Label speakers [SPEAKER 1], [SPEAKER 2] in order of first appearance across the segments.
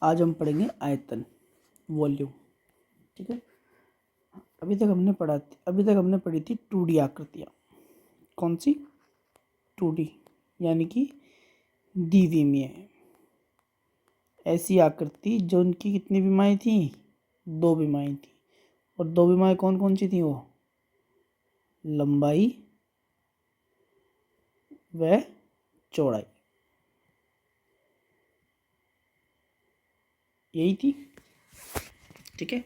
[SPEAKER 1] आज हम पढ़ेंगे आयतन, वॉल्यूम। ठीक है, अभी तक हमने पढ़ी थी 2D आकृतियाँ। कौन सी? 2D, यानी कि द्विविमीय। ऐसी आकृति जो उनकी कितनी विमाएँ थी? 2 विमाएँ थी। और 2 विमाएँ कौन कौन सी थी? वो लंबाई व चौड़ाई, यही थी। ठीक है,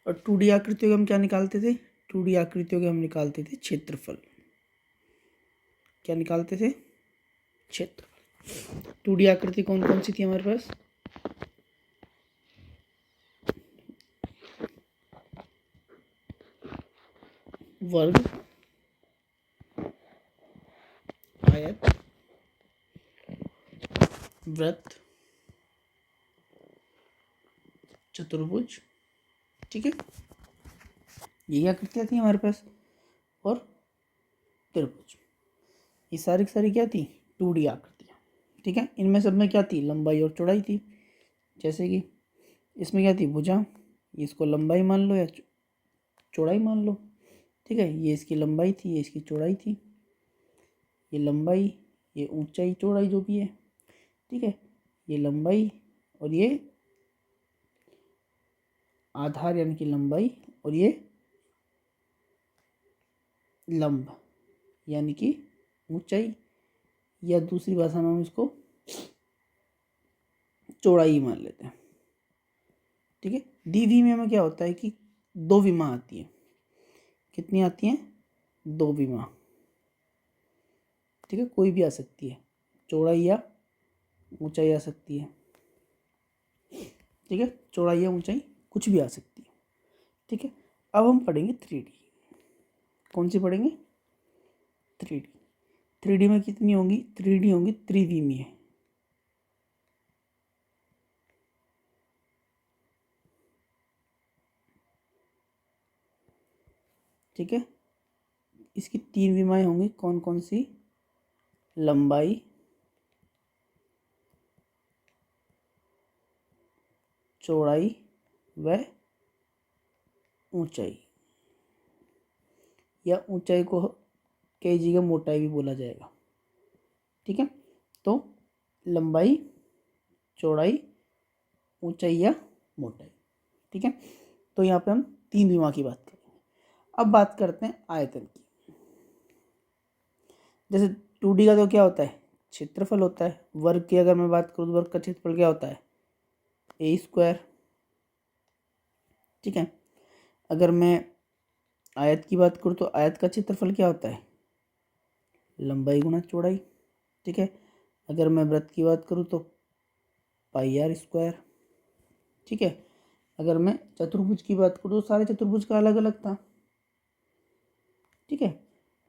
[SPEAKER 1] और 2D आकृतियों के हम क्या निकालते थे? 2D आकृतियों के हम निकालते थे क्षेत्रफल। क्या निकालते थे? क्षेत्रफल। 2D आकृति कौन कौन सी थी हमारे पास? वर्ग, आयत, वृत्त, चतुर्भुज। ठीक है, यही आकृतियाँ थी हमारे पास। और त्रिभुज, ये सारी की सारी क्या थी? 2D आकृतियाँ। ठीक है, इनमें सब में क्या थी? लंबाई और चौड़ाई थी। जैसे कि इसमें क्या थी? भुजा, इसको लंबाई मान लो या चौड़ाई मान लो। ठीक है, ये इसकी लंबाई थी, ये इसकी चौड़ाई थी। ये लंबाई, ये ऊंचाई चौड़ाई जो भी है। ठीक है, ये लंबाई और ये आधार यानी कि लंबाई, और ये लंब यानी कि ऊंचाई, या दूसरी भाषा में हम इसको चौड़ाई मान लेते हैं। ठीक है, द्विविमीय में क्या होता है कि 2 विमा आती है। कितनी आती हैं? 2 विमा। ठीक है, कोई भी आ सकती है, चौड़ाई या ऊंचाई आ सकती है। ठीक है, चौड़ाई या ऊंचाई कुछ भी आ सकती है। ठीक है, अब हम पढ़ेंगे 3D। कौन सी पढ़ेंगे? 3D। 3D में कितनी होंगी? 3D होंगी त्रिविमीय। ठीक है, इसकी 3 विमाएँ होंगी। कौन कौन सी? लंबाई, चौड़ाई व ऊंचाई, या ऊंचाई को कई जगह मोटाई भी बोला जाएगा। ठीक है, तो लंबाई, चौड़ाई, ऊंचाई या मोटाई। ठीक है, तो यहाँ पे हम 3 विमा की बात करेंगे। अब बात करते हैं आयतन की। जैसे 2D का तो क्या होता है? क्षेत्रफल होता है। वर्ग की अगर मैं बात करूँ तो वर्ग का क्षेत्रफल क्या होता है? a²। ठीक है, अगर मैं आयत की बात करूँ तो आयत का क्षेत्रफल क्या होता है? लंबाई गुना चौड़ाई। ठीक है, अगर मैं वृत्त की बात करूँ तो πr²। ठीक है, अगर मैं चतुर्भुज की बात करूँ तो सारे चतुर्भुज का अलग अलग था। ठीक है,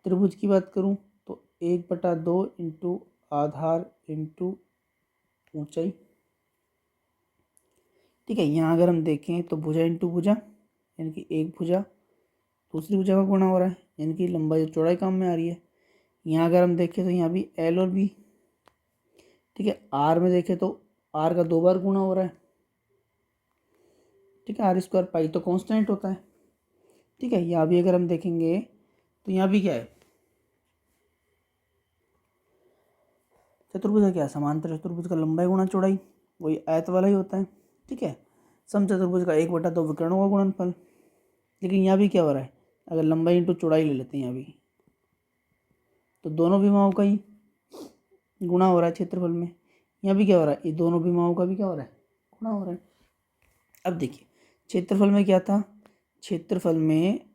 [SPEAKER 1] त्रिभुज की बात करूँ तो 1/2 इंटू आधार इंटू ऊंचाई। ठीक है, यहाँ अगर हम देखें तो भुजा इंटू भुजा, यानी कि एक भुजा दूसरी भुजा का गुणा हो रहा है, यानी कि लंबाई और चौड़ाई काम में आ रही है। यहाँ अगर हम देखें तो यहाँ भी L और B। ठीक है, R में देखें तो R का 2 बार गुणा हो रहा है। ठीक है, r² पाई तो कांस्टेंट होता है। ठीक है, यहाँ भी अगर हम देखेंगे तो यहाँ भी क्या है? चतुर्भुज का क्या? समांतर चतुर्भुज का लंबाई गुणा चौड़ाई, वही आयत वाला ही होता है। ठीक है, समचतुर्भुज का 1/2 विकर्णों का गुणनफल। लेकिन यहाँ भी क्या हो रहा है? अगर लंबाई इंटू चौड़ाई ले लेते हैं यहाँ भी, तो दोनों विमाओं का ही गुणा हो रहा है क्षेत्रफल में। यहाँ भी क्या हो रहा है? ये दोनों विमाओं का भी क्या हो रहा है? गुणा हो रहा है। अब देखिए क्षेत्रफल में क्या था? क्षेत्रफल में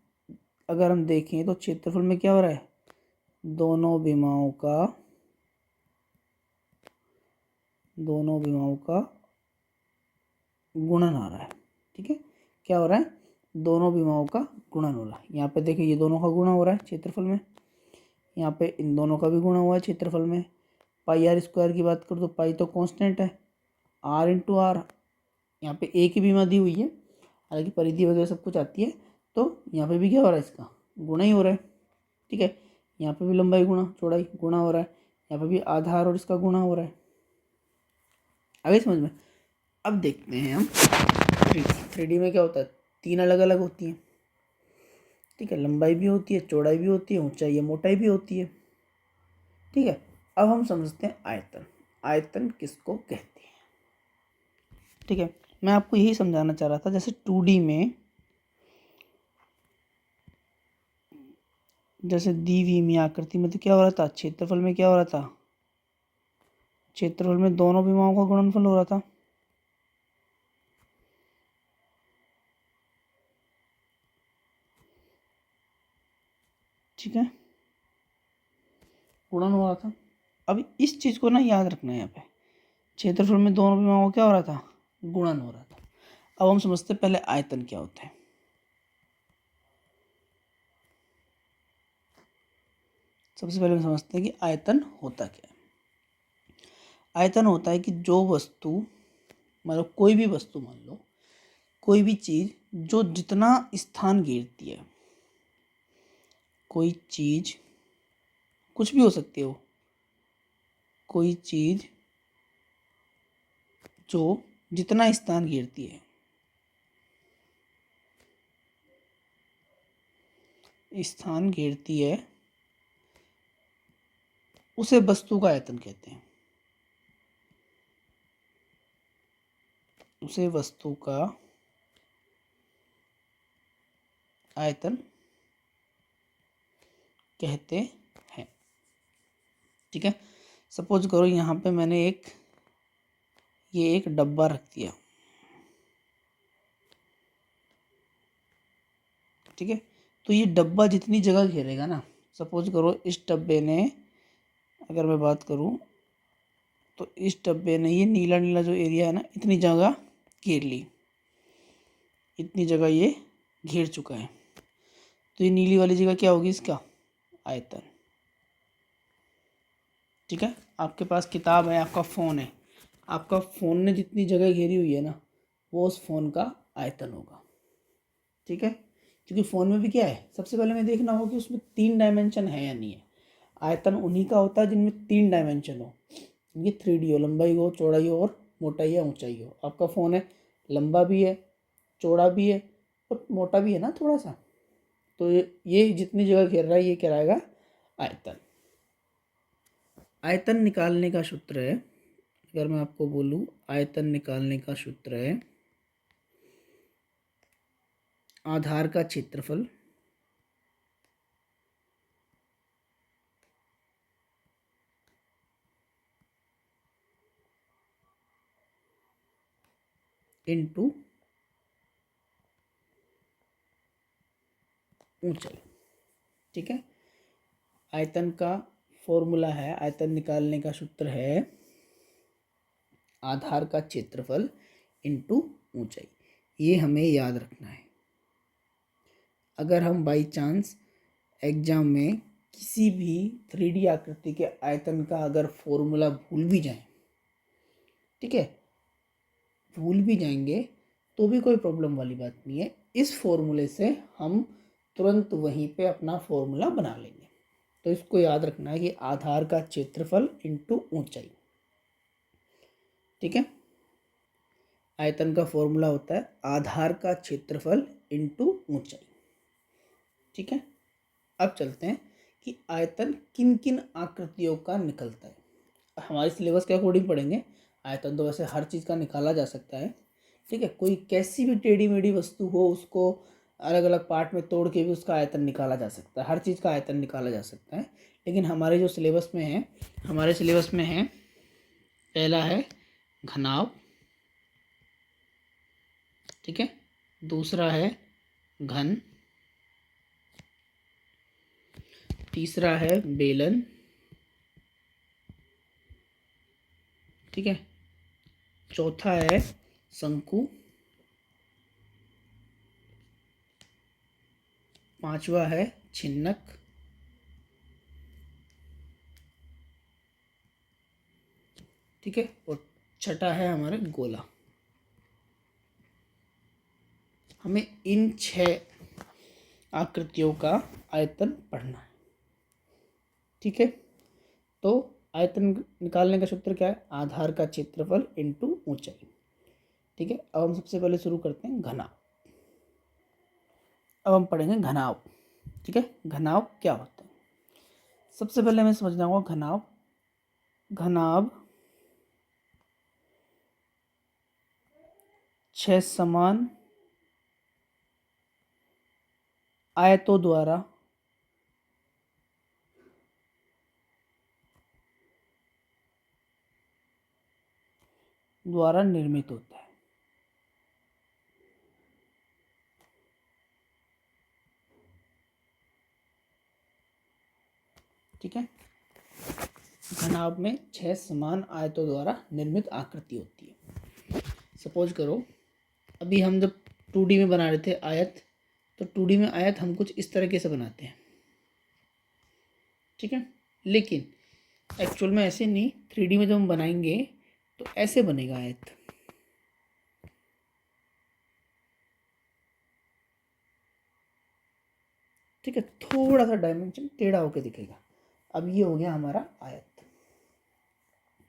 [SPEAKER 1] अगर हम देखें तो क्षेत्रफल में क्या हो रहा है? दोनों विमाओं का गुणन हो रहा है। ठीक है, क्या हो रहा है? दोनों विमाओं का गुणन हो रहा है। यहाँ पे देखिए ये दोनों का गुणा हो रहा है क्षेत्रफल में, यहाँ पे इन दोनों का भी गुणा हुआ है क्षेत्रफल में। πr² की बात करूँ तो पाई तो कांस्टेंट है, r इंटू आर, यहाँ पे एक ही विमा दी हुई है, हालांकि परिधि वगैरह सब कुछ आती है, तो यहाँ पे भी क्या हो रहा है? इसका गुणा ही हो रहा है। ठीक है, यहाँ पे भी लंबाई गुणा चौड़ाई गुणा हो रहा है, यहाँ पे भी आधार और इसका गुणा हो रहा है। आ गई समझ में? अब देखते हैं हम 3D में क्या होता है, 3 अलग अलग होती हैं, ठीक है। लंबाई भी होती है, चौड़ाई भी होती है, ऊंचाई या मोटाई भी होती है, ठीक है। अब हम समझते हैं आयतन। आयतन किसको कहते हैं, ठीक है। मैं आपको यही समझाना चाह रहा था, जैसे 2D में, जैसे द्विविमीय आकृति में तो क्या हो रहा था, क्षेत्रफल में क्या हो रहा था, क्षेत्रफल में दोनों विमाओं का गुणनफल हो रहा था, ठीक है, गुणन हो रहा था। अब इस चीज को ना याद रखना है, यहाँ पे क्षेत्रफल में दोनों विमाओं का क्या हो रहा था, गुणन हो रहा था। अब हम समझते हैं पहले आयतन क्या होता है। सबसे पहले हम समझते हैं कि आयतन होता क्या है। आयतन होता है कि जो वस्तु, मतलब कोई भी वस्तु, मान लो कोई भी चीज जो जितना स्थान घेरती है, कोई चीज, कुछ भी हो सकती है वो, कोई चीज जो जितना स्थान घेरती है, स्थान घेरती है, उसे वस्तु का आयतन कहते हैं। उसे वस्तु का आयतन कहते हैं, ठीक है। सपोज करो यहाँ पे मैंने ये एक डब्बा रख दिया, ठीक है। तो ये डब्बा जितनी जगह घेरेगा ना, सपोज करो इस डब्बे ने, अगर मैं बात करूँ तो इस डब्बे ने ये नीला नीला जो एरिया है ना, इतनी जगह घेर ली, इतनी जगह ये घेर चुका है। तो ये नीली वाली जगह क्या होगी, इसका आयतन, ठीक है। आपके पास किताब है, आपका फ़ोन है, आपका फ़ोन ने जितनी जगह घेरी हुई है ना, वो उस फ़ोन का आयतन होगा, ठीक है। क्योंकि फ़ोन में भी क्या है, सबसे पहले हमें देखना होगा कि उसमें 3 डायमेंशन है या नहीं है। आयतन उन्हीं का होता है जिनमें 3 डायमेंशन हो, ये 3D हो, लंबाई हो, चौड़ाई हो और मोटाई या ऊंचाई हो। आपका फ़ोन है, लंबा भी है, चौड़ा भी है और मोटा भी है ना थोड़ा सा, तो ये जितनी जगह घेर रहा है ये कहलाएगा आयतन। आयतन निकालने का सूत्र है, अगर मैं आपको बोलूँ आयतन निकालने का सूत्र है, आधार का क्षेत्रफल इनटू ऊंचाई, ठीक है। आयतन का फॉर्मूला है, आयतन निकालने का सूत्र है आधार का क्षेत्रफल इनटू ऊंचाई। ये हमें याद रखना है। अगर हम बाई चांस एग्जाम में किसी भी 3D आकृति के आयतन का अगर फॉर्मूला भूल भी जाएं, ठीक है, भूल भी जाएंगे तो भी कोई प्रॉब्लम वाली बात नहीं है। इस फॉर्मूले से हम तुरंत वहीं पे अपना फॉर्मूला बना लेंगे। तो इसको याद रखना है कि आधार का क्षेत्रफल इनटू ऊंचाई, ठीक है। आयतन का फॉर्मूला होता है आधार का क्षेत्रफल इनटू ऊंचाई, ठीक है। अब चलते हैं कि आयतन किन किन आकृतियों का निकलता है। हमारे सिलेबस के अकॉर्डिंग पढ़ेंगे। आयतन तो वैसे हर चीज़ का निकाला जा सकता है, ठीक है। कोई कैसी भी टेढ़ी मेढ़ी वस्तु हो, उसको अलग अलग पार्ट में तोड़ के भी उसका आयतन निकाला जा सकता है, हर चीज़ का आयतन निकाला जा सकता है। लेकिन हमारे जो सिलेबस में है, हमारे सिलेबस में है, पहला है घनाभ, ठीक है। दूसरा है घन, तीसरा है बेलन, ठीक है। चौथा है शंकु, पांचवा है छिन्नक, ठीक है। और छठा है हमारे गोला। हमें इन 6 आकृतियों का आयतन पढ़ना है, ठीक है। तो आयतन निकालने का सूत्र क्या है, आधार का क्षेत्रफल इनटू ऊंचाई। ठीक है, अब हम सबसे पहले शुरू करते हैं घनाभ। अब हम पढ़ेंगे घनाभ। ठीक है, घनाभ क्या होता है? सबसे पहले हमें समझना होगा घनाभ। घनाभ 6 समान आयतों द्वारा निर्मित होता है। ठीक है, घनाभ में 6 समान आयतों द्वारा निर्मित आकृति होती है। सपोज करो अभी हम जब 2D में बना रहे थे आयत, तो 2D में आयत हम कुछ इस तरीके से बनाते हैं। ठीक है, लेकिन एक्चुअल में ऐसे नहीं, 3D में जब हम बनाएंगे तो ऐसे बनेगा आयत। ठीक है, थोड़ा सा डायमेंशन टेढ़ा होकर दिखेगा। अब ये हो गया हमारा आयत।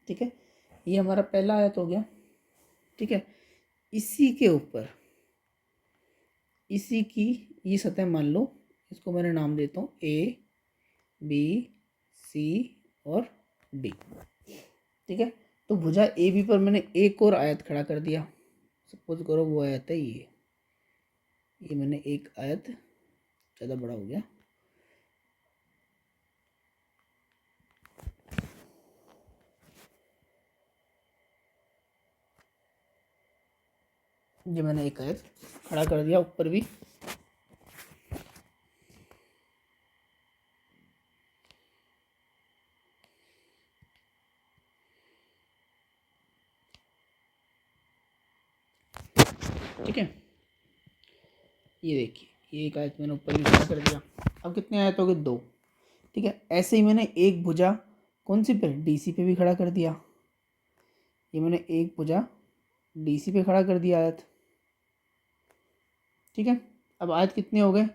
[SPEAKER 1] ठीक है, ये हमारा पहला आयत हो गया। ठीक है, इसी के ऊपर इसी की ये सतह मान लो, इसको मैंने नाम देता हूँ A, B, C और D। ठीक है, तो भुजा AB पर मैंने एक और आयत खड़ा कर दिया। सपोज करो वो आयत है ये मैंने एक आयत, ज़्यादा बड़ा हो गया, ये मैंने एक आयत खड़ा कर दिया ऊपर भी। ठीक है, ये देखिए ये एक आयत मैंने ऊपर भी खड़ा कर दिया। अब कितने आयत हो गए? 2। ठीक है, ऐसे ही मैंने एक भुजा कौन सी पे? DC पे भी खड़ा कर दिया। ये मैंने एक भुजा DC पे खड़ा कर दिया आयत। ठीक है, अब आयत कितने हो गए?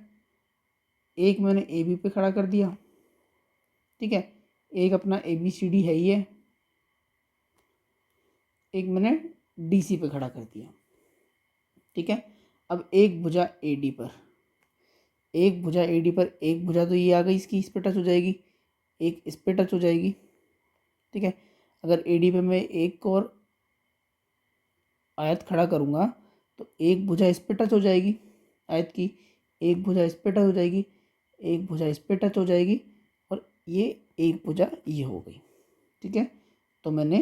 [SPEAKER 1] एक मैंने AB पे खड़ा कर दिया। ठीक है, एक अपना ABCD है ही है, एक मैंने DC पे खड़ा कर दिया। ठीक है, अब एक भुजा AD पर, एक भुजा AD पर, एक भुजा तो ये आ गई इसकी, इस पे टच हो जाएगी, एक इस पे टच हो जाएगी। ठीक है, अगर AD पे मैं एक और आयत खड़ा करूँगा तो एक भुजा इस पे टच हो जाएगी आयत की, एक भुजा इस पे टच हो जाएगी, एक भुजा इस पे टच हो जाएगी, और ये एक भुजा ये हो गई। ठीक है, तो मैंने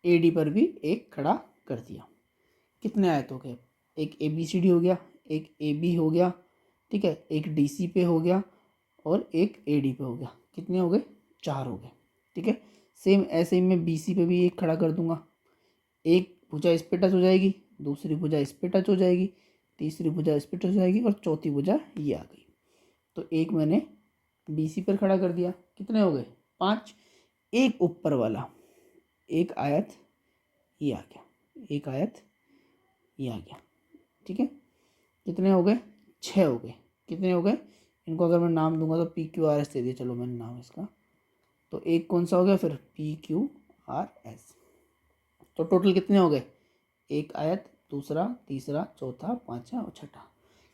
[SPEAKER 1] AD पर भी एक खड़ा कर दिया। कितने आयत हो गए? एक ABCD हो गया, एक AB हो गया, ठीक है, एक DC पे हो गया और एक AD पे हो गया। कितने हो गए? 4 हो गए। ठीक है, सेम ऐसे ही मैं BC पे भी एक खड़ा कर दूंगा। एक भुजा इस पे टच हो जाएगी, दूसरी भुजा इस पे टच हो जाएगी, तीसरी भुजा इस पे टच हो जाएगी और चौथी भुजा ये आ गई। तो एक मैंने BC पर खड़ा कर दिया। कितने हो गए? 5। एक ऊपर वाला एक आयत ये आ गया, एक आयत ये आ गया। ठीक है, कितने हो गए? 6 हो गए। कितने हो गए? इनको अगर मैं नाम दूंगा तो PQRS दे दिया, चलो मैंने नाम इसका, तो एक कौन सा हो गया फिर? PQRS। तो टोटल कितने हो गए? एक आयत, दूसरा, तीसरा, चौथा, पांचवा और छठा।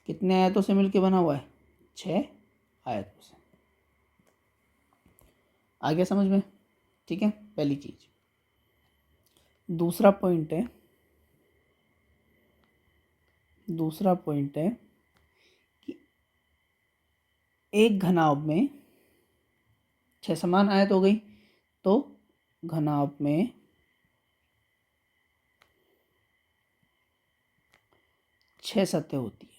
[SPEAKER 1] कितने आयतों से मिलके बना हुआ है? 6 आयतों से। आ गया समझ में? ठीक है, पहली चीज। दूसरा पॉइंट है कि एक घनाभ में 6 समान आयत हो गई, तो घनाभ में 6 सतह होती है,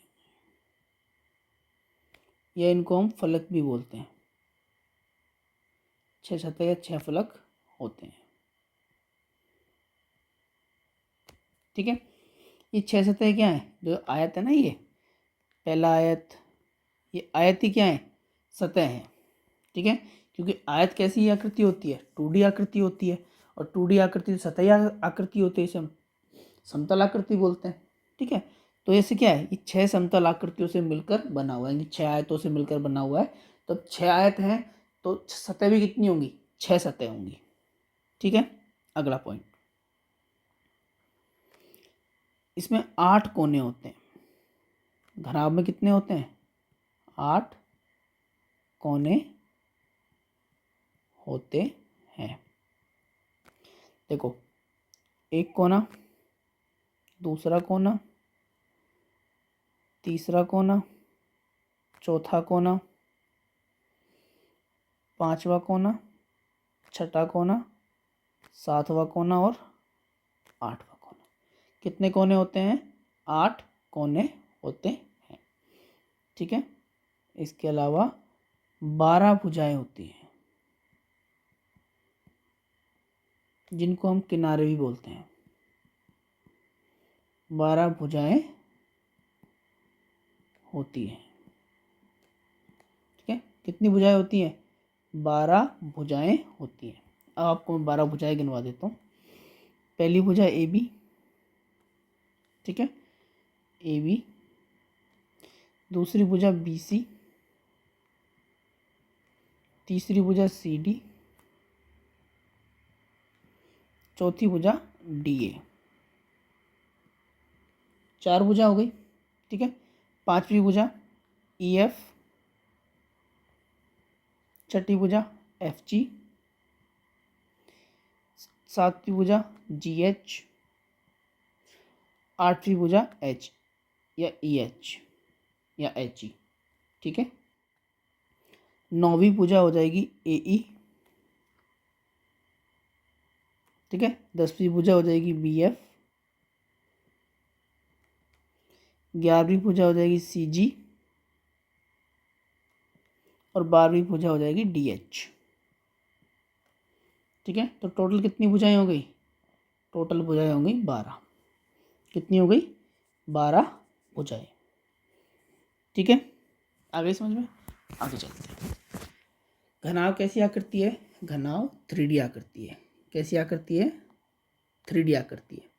[SPEAKER 1] या इनको हम फलक भी बोलते हैं। 6 सतह या 6 फलक होते हैं। ठीक है, ये 6 सतह क्या है? जो आयत है ना, ये पहला आयत, ये आयत ही क्या है? सतह है। ठीक है, क्योंकि आयत कैसी आकृति होती है? 2D आकृति होती है, और 2D आकृति सतही आकृति होती है, इसे हम समतल आकृति बोलते हैं। ठीक है, तो ऐसे क्या है? ये 6 समतल आकृतियों से मिलकर बना हुआ है, 6 आयतों से मिलकर बना हुआ है। तो 6 आयत हैं तो सतह भी कितनी होंगी? 6 सतहें होंगी। ठीक है, अगला पॉइंट, इसमें 8 कोने होते हैं। घनाभ में कितने होते हैं? 8 कोने होते हैं। देखो, एक कोना, दूसरा कोना, तीसरा कोना, चौथा कोना, पांचवा कोना, छठा कोना, सातवां कोना और आठवां कोना। कितने कोने होते हैं? 8 कोने होते हैं। ठीक है, इसके अलावा 12 भुजाएं होती हैं, जिनको हम किनारे भी बोलते हैं। 12 भुजाएं होती हैं। ठीक है, कितनी भुजाएं होती हैं? 12 भुजाएं होती हैं। अब आपको मैं 12 भुजाएं गिनवा देता हूँ। पहली भुजा ए बी, ठीक है, ए बी। दूसरी भुजा बी सी, तीसरी भुजा सी डी, चौथी भुजा डी ए। 4 भुजा हो गई। ठीक है, पांचवी भुजा ई एफ, छठी भुजा एफ जी, सातवीं भुजा जी एच, आठवीं भुजा एच या ई एच या एच ई। ठीक है, नौवीं भुजा हो जाएगी ए ई। ठीक है, 10वीं भुजा हो जाएगी बी एफ, 11वीं भुजा हो जाएगी सी जी और 12वीं भुजा हो जाएगी डी एच। ठीक है, तो टोटल कितनी भुजाएं हो गई? टोटल भुजाएं हो गई 12। कितनी हो गई? 12 भुजाएं। ठीक है, आगे समझ में? आगे चलते हैं। घनाभ कैसी आकृति है? घनाभ 3D आकृति है। कैसी आकृति है? 3D आकृति है।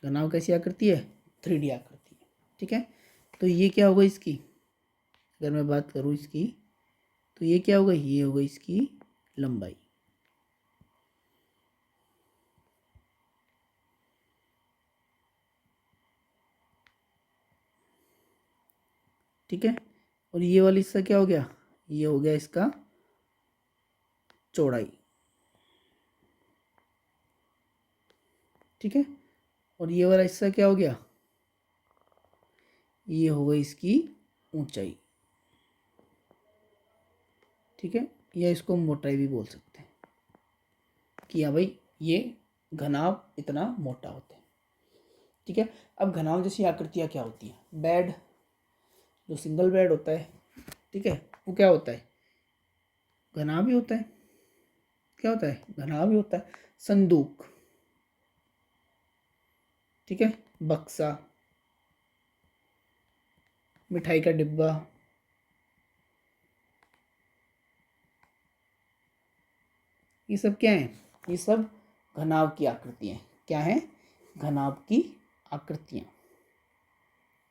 [SPEAKER 1] घनाभ कैसी आकृति है? 3D आकृति है। ठीक है, तो ये क्या होगा इसकी? अगर मैं बात करूँ इसकी, तो ये क्या होगा? ये होगा इसकी लंबाई। ठीक है, और ये वाला हिस्सा क्या हो गया? ये हो गया इसका चौड़ाई। ठीक है, और ये वाला हिस्सा क्या हो गया? ये हो गई इसकी ऊंचाई। ठीक है, या इसको मोटाई भी बोल सकते हैं कि हाँ भाई ये घनाभ इतना मोटा होता है। ठीक है, अब घनाभ जैसी आकृतियाँ क्या होती हैं? बेड, जो सिंगल बेड होता है, ठीक है, वो क्या होता है? घनाभ ही होता है। क्या होता है? घनाभ ही होता है। संदूक, ठीक है, बक्सा, मिठाई का डिब्बा, ये सब क्या है? ये सब घनाभ की आकृतियाँ। क्या है? घनाभ की आकृतियाँ।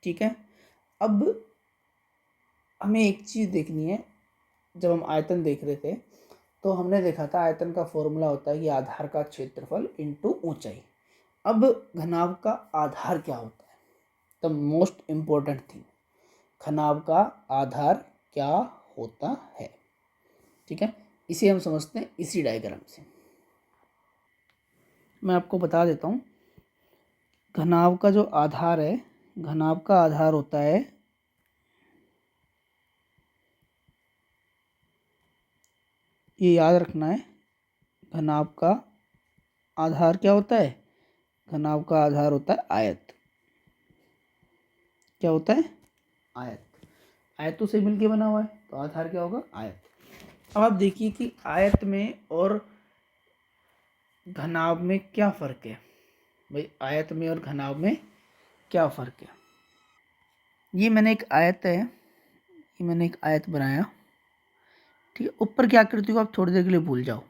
[SPEAKER 1] ठीक है, अब हमें एक चीज़ देखनी है। जब हम आयतन देख रहे थे तो हमने देखा था आयतन का फॉर्मूला होता है कि आधार का क्षेत्रफल इंटू ऊंचाई। अब घनाभ का आधार क्या होता है? द मोस्ट इम्पोर्टेंट थिंग, घनाभ का आधार क्या होता है? ठीक है, इसे हम समझते हैं इसी डायग्राम से। मैं आपको बता देता हूँ, घनाभ का जो आधार है, घनाभ का आधार होता है ये याद रखना है, घनाभ का आधार क्या होता है? घनाभ का आधार होता है आयत। क्या होता है? आयत। आयतों से मिलके बना हुआ है, तो आधार क्या होगा? आयत। अब आप देखिए कि आयत में और घनाभ में क्या फ़र्क है। भाई आयत में और घनाभ में क्या फ़र्क है? ये मैंने एक आयत है, ये मैंने एक आयत बनाया। ठीक है, ऊपर की आकृति को आप थोड़ी देर के लिए भूल जाओ।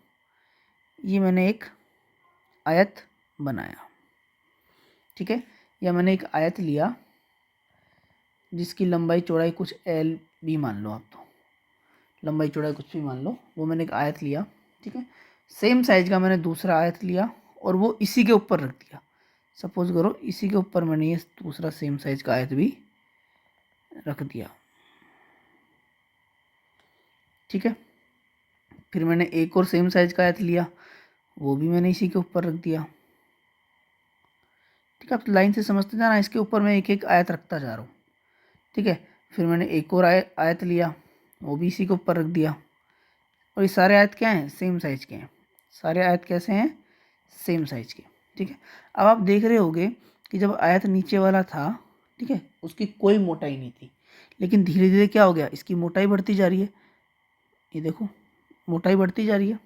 [SPEAKER 1] ये मैंने एक आयत बनाया। ठीक है, या मैंने एक आयत लिया जिसकी लंबाई चौड़ाई कुछ एल भी मान लो आप, तो लंबाई चौड़ाई कुछ भी मान लो, वो मैंने एक आयत लिया। ठीक है। सेम साइज का मैंने दूसरा आयत लिया और वो इसी के ऊपर रख दिया। सपोज करो इसी के ऊपर मैंने ये दूसरा सेम साइज का आयत भी रख दिया, ठीक है। फिर मैंने एक और सेम साइज का आयत लिया, वो भी मैंने इसी के ऊपर रख दिया, ठीक है। आप लाइन से समझते जाना, इसके ऊपर मैं एक एक आयत रखता जा रहा हूँ, ठीक है। फिर मैंने एक और आयत लिया, वो भी इसी के ऊपर रख दिया, और ये सारे आयत क्या हैं, सेम साइज के हैं। सारे आयत कैसे हैं, सेम साइज के, ठीक है। अब आप देख रहे होगे कि जब आयत नीचे वाला था, ठीक है, उसकी कोई मोटाई नहीं थी, लेकिन धीरे धीरे क्या हो गया, इसकी मोटाई बढ़ती जा रही है। ये देखो मोटाई बढ़ती जा रही है,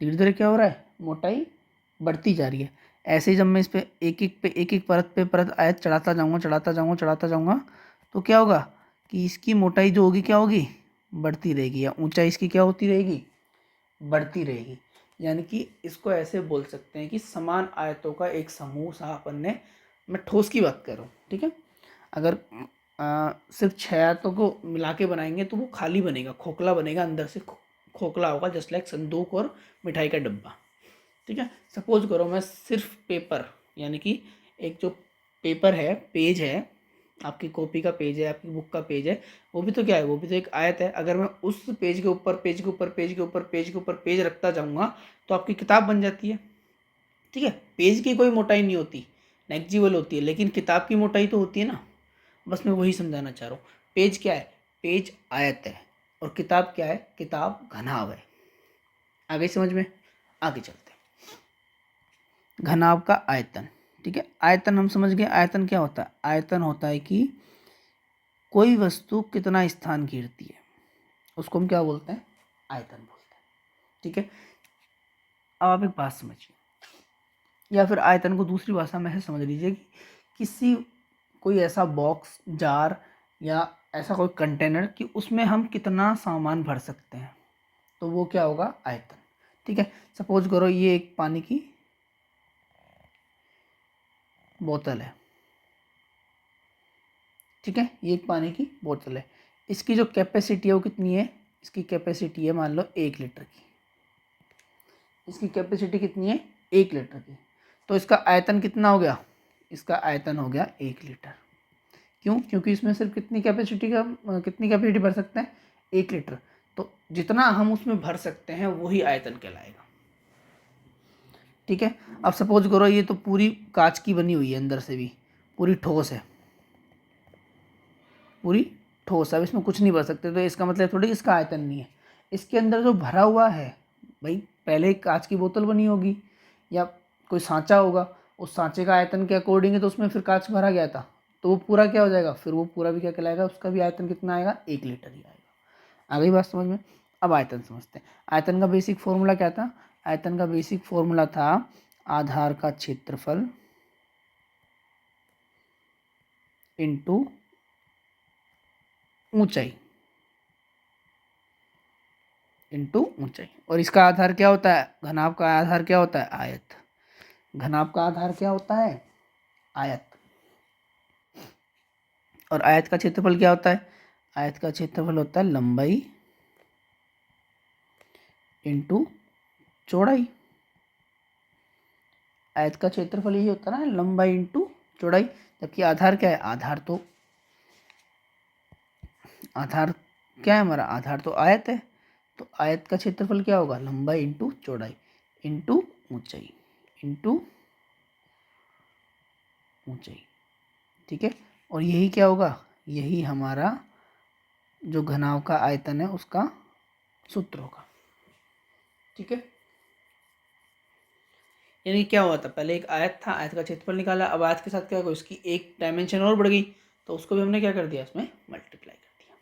[SPEAKER 1] धीरे धीरे क्या हो रहा है, मोटाई बढ़ती जा रही है। ऐसे ही जब मैं इस पे एक एक परत पे परत आयत चढ़ाता जाऊंगा तो क्या होगा कि इसकी मोटाई जो होगी क्या होगी, बढ़ती रहेगी, या ऊंचाई इसकी क्या होती रहेगी, बढ़ती रहेगी। यानी कि इसको ऐसे बोल सकते हैं कि समान आयतों का एक समूह सा अपन ने, मैं ठोस की बात कर रहा हूँ, ठीक है। अगर सिर्फ 6 आयतों को मिला के बनाएंगे तो वो खाली बनेगा, खोखला बनेगा, अंदर से खोखला होगा, जस्ट लाइक संदूक और मिठाई का डब्बा, ठीक है। सपोज करो मैं सिर्फ पेपर, यानी कि एक जो पेपर है, पेज है, आपकी कॉपी का पेज है, आपकी बुक का पेज है, वो भी तो क्या है, वो भी तो एक आयत है। अगर मैं उस पेज के ऊपर पेज के ऊपर पेज के ऊपर पेज के ऊपर पेज रखता जाऊंगा तो आपकी किताब बन जाती है, ठीक है। पेज की कोई मोटाई नहीं होती, नेग्जिबल होती है, लेकिन किताब की मोटाई तो होती है ना। बस मैं वही समझाना चाह रहा हूँ। पेज क्या है, पेज आयत है, और किताब क्या है, किताब घनाभ है। आगे समझ में, आगे चलते हैं। घनाभ का आयतन, ठीक है। आयतन हम समझ गए, आयतन क्या होता है, आयतन होता है कि कोई वस्तु कितना स्थान घेरती है, उसको हम क्या बोलते हैं, आयतन बोलते हैं, ठीक है। अब आप एक बात समझिए, या फिर आयतन को दूसरी भाषा में है समझ लीजिए कि किसी कोई ऐसा बॉक्स, जार या ऐसा कोई कंटेनर कि उसमें हम कितना सामान भर सकते हैं, तो वो क्या होगा, आयतन, ठीक है। सपोज करो ये एक पानी की बोतल है, ठीक है, ये एक पानी की बोतल है। इसकी जो कैपेसिटी है वो कितनी है, इसकी कैपेसिटी है मान लो 1 लीटर की, इसकी कैपेसिटी कितनी है, 1 लीटर की। तो इसका आयतन कितना हो गया, इसका आयतन हो गया 1 लीटर। क्यों, क्योंकि इसमें सिर्फ कितनी कैपेसिटी भर सकते हैं, 1 लीटर। तो जितना हम उसमें भर सकते हैं वही आयतन कहलाएगा, ठीक है। अब सपोज करो ये तो पूरी कांच की बनी हुई है, अंदर से भी पूरी ठोस है, पूरी ठोस। अब इसमें कुछ नहीं भर सकते, तो इसका मतलब थोड़ी इसका आयतन नहीं है। इसके अंदर जो भरा हुआ है भाई, पहले एक कांच की बोतल बनी होगी या कोई सांचा होगा, उस सांचे का आयतन के अकॉर्डिंग है तो उसमें फिर कांच भरा गया था, तो वो पूरा क्या हो जाएगा, फिर वो पूरा भी क्या कहलाएगा, उसका भी आयतन कितना आएगा, 1 लीटर ही आएगा। आ गई बात समझ में। अब आयतन समझते हैं। आयतन का बेसिक फॉर्मूला क्या था, आयतन का बेसिक फॉर्मूला था आधार का क्षेत्रफल इंटू ऊंचाई, इंटू ऊंचाई। और इसका आधार क्या होता है, घनाभ का आधार क्या होता है, आयत। घनाभ का आधार क्या होता है, आयत। और आयत का क्षेत्रफल क्या होता है, आयत का क्षेत्रफल होता है लंबाई इंटू चौड़ाई। आयत का क्षेत्रफल यही होता है ना, लंबाई इंटू चौड़ाई। जबकि आधार क्या है, आधार क्या है हमारा, आधार तो आयत है। तो आयत का क्षेत्रफल क्या होगा, लंबाई इंटू चौड़ाई इंटू ऊंचाई, इंटू ऊंचाई, ठीक है। और यही क्या होगा, यही हमारा जो घनाभ का आयतन है उसका सूत्र होगा, ठीक है। यानी क्या हुआ था, पहले एक आयत था, आयत का क्षेत्रफल निकाला, अब आयत के साथ क्या हुआ, उसकी एक डायमेंशन और बढ़ गई, तो उसको भी हमने क्या कर दिया, इसमें मल्टीप्लाई कर दिया,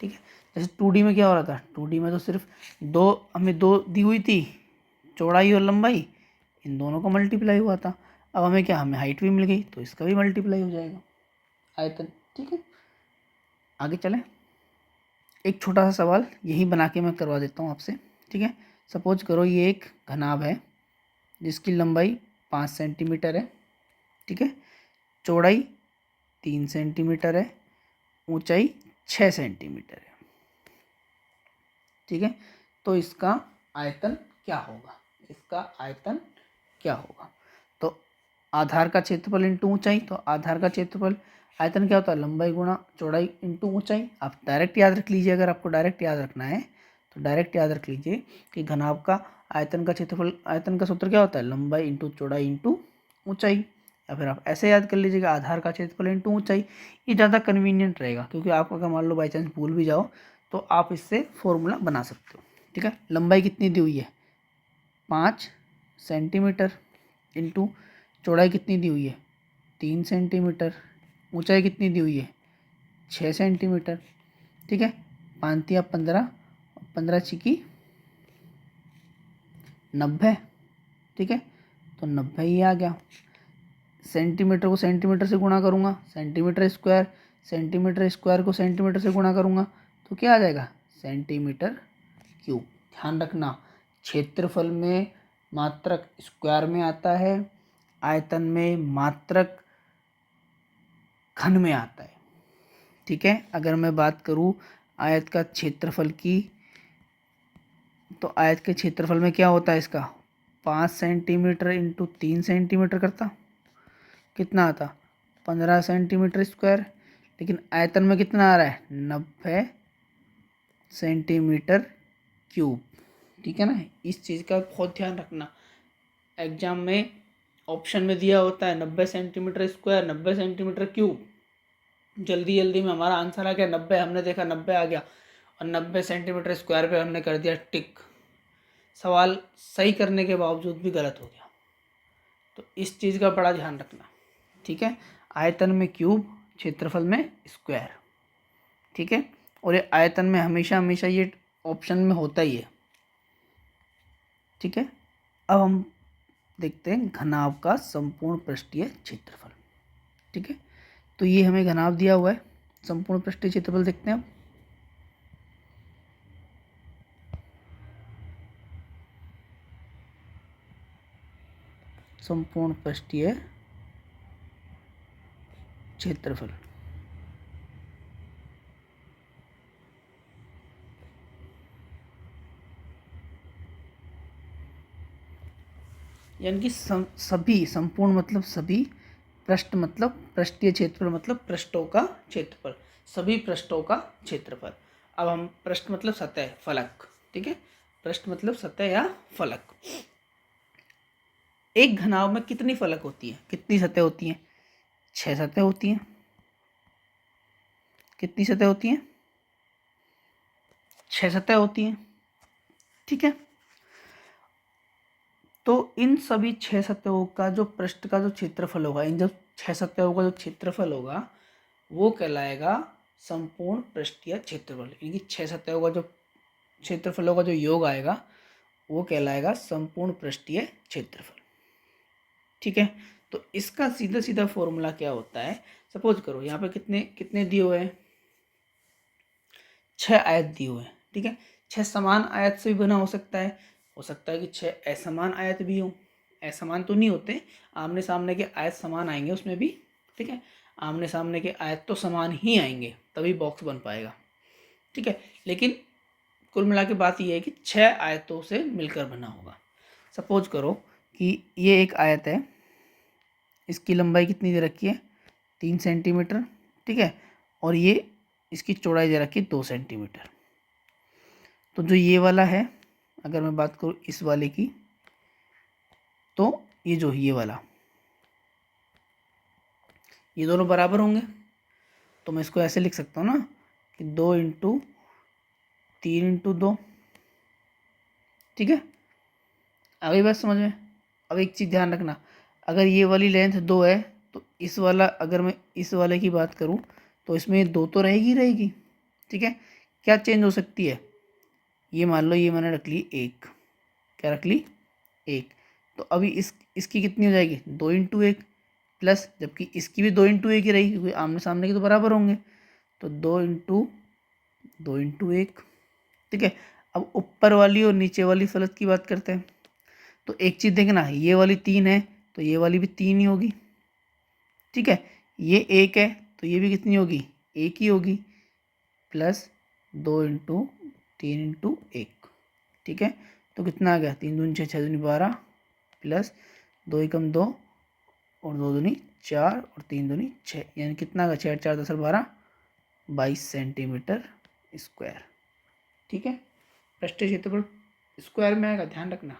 [SPEAKER 1] ठीक है। जैसे 2D में क्या हो रहा था, 2D में तो सिर्फ दो, हमें दो दी हुई थी, चौड़ाई और लंबाई, इन दोनों का मल्टीप्लाई हुआ था। अब हमें क्या, हमें हाइट भी मिल गई, तो इसका भी मल्टीप्लाई हो जाएगा आयतन, ठीक है। आगे चलें, एक छोटा सा सवाल यही बना के मैं करवा देता हूँ आपसे, ठीक है। सपोज करो ये एक घनाभ है जिसकी लंबाई 5 सेंटीमीटर है, ठीक है, चौड़ाई 3 सेंटीमीटर है, ऊंचाई 6 सेंटीमीटर है, ठीक है। तो इसका आयतन क्या होगा, इसका आयतन क्या होगा। तो आधार का क्षेत्रफल इंटू ऊंचाई, तो आधार का क्षेत्रफल आयतन क्या होता है, लंबाई गुणा चौड़ाई इंटू ऊंचाई। आप डायरेक्ट याद रख लीजिए, अगर आपको डायरेक्ट याद रखना है तो डायरेक्ट याद रख लीजिए कि घनाभ का आयतन का क्षेत्रफल, आयतन का सूत्र क्या होता है, लंबाई इंटू चौड़ाई इंटू ऊंचाई। या फिर आप ऐसे याद कर लीजिएगा, आधार का क्षेत्रफल इंटू ऊंचाई। ये ज़्यादा कन्वीनियंट रहेगा, क्योंकि आप अगर मान लो बाई चांस भूल भी जाओ तो आप इससे फॉर्मूला बना सकते हो। ठीक है, लंबाई कितनी दी हुई है 5 सेंटीमीटर, इंटू चौड़ाई कितनी दी हुई है 3 सेंटीमीटर, ऊंचाई कितनी दी हुई है 6 सेंटीमीटर। ठीक है, 5 या 15, 15 छिकी 90। ठीक है, तो 90 ही आ गया। सेंटीमीटर को सेंटीमीटर से गुणा करूँगा, सेंटीमीटर स्क्वायर को सेंटीमीटर से गुणा करूँगा तो क्या आ जाएगा, सेंटीमीटर क्यूब। ध्यान रखना, क्षेत्रफल में मात्रक स्क्वायर में आता है, आयतन में मात्रक घन में आता है। ठीक है, अगर मैं बात करूँ आयत का क्षेत्रफल की, तो आयत के क्षेत्रफल में क्या होता है इसका 5 सेंटीमीटर इंटू 3 सेंटीमीटर करता, कितना आता 15 सेंटीमीटर स्क्वायर। लेकिन आयतन में कितना आ रहा है 90 सेंटीमीटर क्यूब। ठीक है ना, इस चीज़ का बहुत ध्यान रखना। एग्जाम में ऑप्शन में दिया होता है 90 सेंटीमीटर स्क्वायर, 90 सेंटीमीटर क्यूब। जल्दी जल्दी में हमारा आंसर आ गया 90, हमने देखा 90 आ गया और 90 सेंटीमीटर स्क्वायर पे हमने कर दिया टिक। सवाल सही करने के बावजूद भी गलत हो गया। तो इस चीज़ का बड़ा ध्यान रखना। ठीक है, आयतन में क्यूब, क्षेत्रफल में स्क्वायर। ठीक है, और ये आयतन में हमेशा हमेशा ये ऑप्शन में होता ही है। ठीक है, अब हम देखते हैं घनाभ का संपूर्ण पृष्ठीय क्षेत्रफल। ठीक है, तो ये हमें घनाभ दिया हुआ है, संपूर्ण पृष्ठीय क्षेत्रफल देखते हैं अब। संपूर्ण पृष्ठीय क्षेत्रफल, यानी कि सभी, संपूर्ण मतलब सभी, पृष्ठ मतलब पृष्ठीय क्षेत्रफल मतलब पृष्ठों का क्षेत्रफल, सभी पृष्ठों का क्षेत्रफल। अब हम पृष्ठ मतलब सतह, फलक। ठीक है, पृष्ठ मतलब सतह या फलक। एक घनाभ में कितनी फलक होती है, कितनी सतह होती हैं, 6 सतह होती हैं। कितनी सतह होती हैं, 6 सतह होती हैं। ठीक है, तो इन सभी 6 सतहों का जो पृष्ठ का जो क्षेत्रफल होगा, इन जब 6 सतहों का जो क्षेत्रफल होगा वो कहलाएगा संपूर्ण पृष्ठीय क्षेत्रफल। यानी कि 6 सतहों का जो क्षेत्रफलों का जो योग आएगा वो कहलाएगा संपूर्ण पृष्ठीय क्षेत्रफल। ठीक है, तो इसका सीधा सीधा फॉर्मूला क्या होता है, सपोज करो यहाँ पे कितने कितने दिए हुए हैं, 6 आयत दिए हुए हैं। ठीक है, 6 समान आयत से भी बना हो सकता है कि 6 असमान आयत भी हो। असमान तो नहीं होते, आमने सामने के आयत समान आएंगे उसमें भी। ठीक है, आमने सामने के आयत तो समान ही आएंगे तभी बॉक्स बन पाएगा। ठीक है, लेकिन कुल मिला के बात यह है कि 6 आयतों से मिलकर बना होगा। सपोज करो कि ये एक आयत है, इसकी लंबाई कितनी दे रखी है 3 सेंटीमीटर। ठीक है, और ये इसकी चौड़ाई दे रखी है 2 सेंटीमीटर। तो जो ये वाला है, अगर मैं बात करूँ इस वाले की, तो ये जो ये वाला, ये दोनों बराबर होंगे। तो मैं इसको ऐसे लिख सकता हूँ ना कि 2 इंटू 3 इंटू 2। ठीक है, अगली बात समझ में। अब एक चीज़ ध्यान रखना, अगर ये वाली लेंथ 2 है तो इस वाला, अगर मैं इस वाले की बात करूँ तो इसमें 2 तो रहेगी रहेगी। ठीक है, क्या चेंज हो सकती है, ये मान लो ये मैंने रख ली 1, क्या रख ली 1, तो अभी इसकी कितनी हो जाएगी 2 इंटू 1 प्लस, जबकि इसकी भी 2 इंटू 1 ही रहेगी क्योंकि आमने सामने के तो बराबर होंगे। तो 2 इंटू 1। ठीक है, अब ऊपर वाली और नीचे वाली फलक की बात करते हैं। तो एक चीज़ देखना, ये वाली 3 है तो ये वाली भी 3 ही होगी। ठीक है, ये 1 है तो ये भी कितनी होगी 1 ही होगी, प्लस 2 इंटू 3 इंटू 1। ठीक है, तो कितना आ गया, 3 दूनी 6, 6 दूनी 12 प्लस 2 एकम 2 और 2 दूनी 4 और 3 दूनी 6, यानी कितना आ गया, 6 4 10 12, 22 सेंटीमीटर स्क्वायर। ठीक है, पृष्ठीय क्षेत्रफल स्क्वायर में आएगा, ध्यान रखना,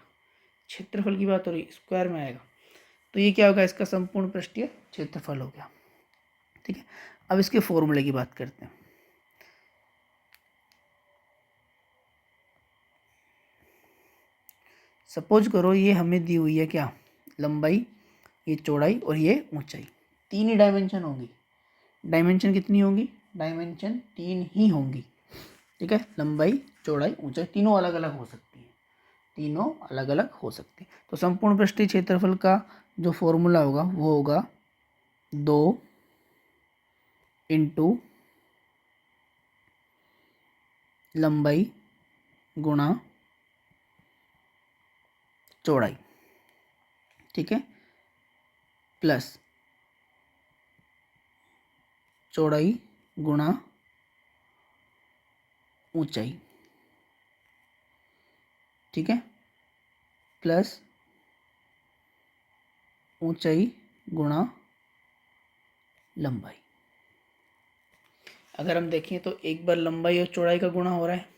[SPEAKER 1] क्षेत्रफल की बात हो रही, स्क्वायर में आएगा। तो ये क्या होगा, इसका संपूर्ण पृष्ठीय क्षेत्रफल हो गया। ठीक है, अब इसके फॉर्मूले की बात करते हैं। सपोज करो ये हमें दी हुई है क्या, लंबाई, ये चौड़ाई और ये ऊंचाई, 3 ही डायमेंशन होंगी। डायमेंशन कितनी होंगी, डायमेंशन 3 ही होंगी। ठीक है, लंबाई चौड़ाई ऊंचाई तीनों अलग अलग हो सकती है, तीनों अलग अलग हो सकती है। तो संपूर्ण पृष्ठीय क्षेत्रफल का जो फॉर्मूला होगा वो होगा 2 इंटू लंबाई गुणा चौड़ाई। ठीक है, प्लस चौड़ाई गुणा ऊंचाई। ठीक है, प्लस ऊंचाई गुणा लंबाई। अगर हम देखें तो एक बार लंबाई और चौड़ाई का गुणा हो रहा है।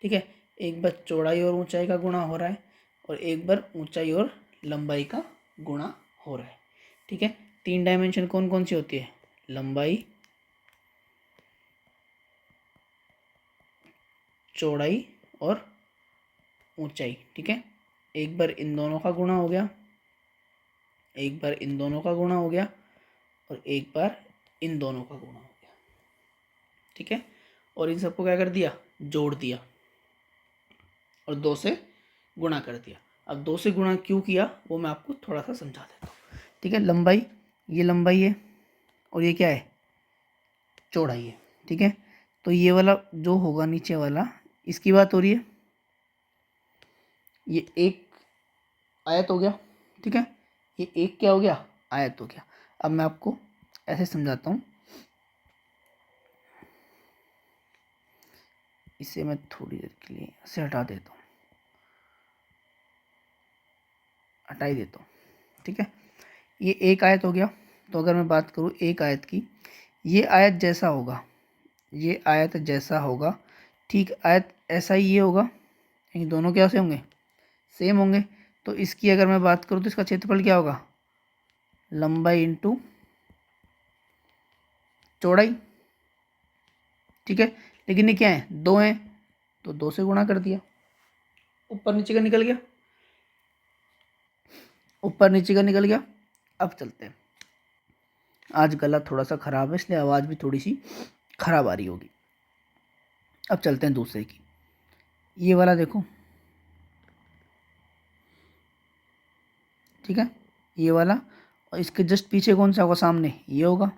[SPEAKER 1] ठीक है, एक बार चौड़ाई और ऊंचाई का गुणा हो रहा है और एक बार ऊंचाई और लंबाई का गुणा हो रहा है। ठीक है, 3 डायमेंशन कौन कौन सी होती है, लंबाई, चौड़ाई और ऊंचाई। ठीक है, एक बार इन दोनों का गुणा हो गया, एक बार इन दोनों का गुणा हो गया और एक बार इन दोनों का गुणा हो गया। ठीक है, और इन सबको क्या कर दिया, जोड़ दिया और 2 से गुणा कर दिया। अब 2 से गुणा क्यों किया वो मैं आपको थोड़ा सा समझा देता हूँ। ठीक है, लंबाई, ये लंबाई है और ये क्या है, चौड़ाई है। ठीक है, तो ये वाला जो होगा नीचे वाला, इसकी बात हो रही है, ये एक आयत हो गया। ठीक है, ये एक क्या हो गया, आयत हो गया। अब मैं आपको ऐसे समझाता हूँ, इसे मैं थोड़ी देर के लिए ऐसे हटा देता हूँ, हटा ही देता हूँ। ठीक है, ये एक आयत हो गया। तो अगर मैं बात करूँ एक आयत की, ये आयत जैसा होगा, ये आयत जैसा होगा, ठीक आयत ऐसा ही ये होगा, यानी दोनों क्या से होंगे, सेम होंगे। तो इसकी अगर मैं बात करूँ तो इसका क्षेत्रफल क्या होगा, लंबाई इंटू चौड़ाई। ठीक है, लेकिन ये क्या है, 2 हैं तो 2 से गुणा कर दिया, ऊपर नीचे का निकल गया, ऊपर नीचे का निकल गया। अब चलते हैं, आज गला थोड़ा सा ख़राब है इसलिए आवाज़ भी थोड़ी सी ख़राब आ रही होगी। अब चलते हैं दूसरे की, ये वाला देखो। ठीक है, ये वाला, और इसके जस्ट पीछे कौन सा होगा, सामने ये होगा।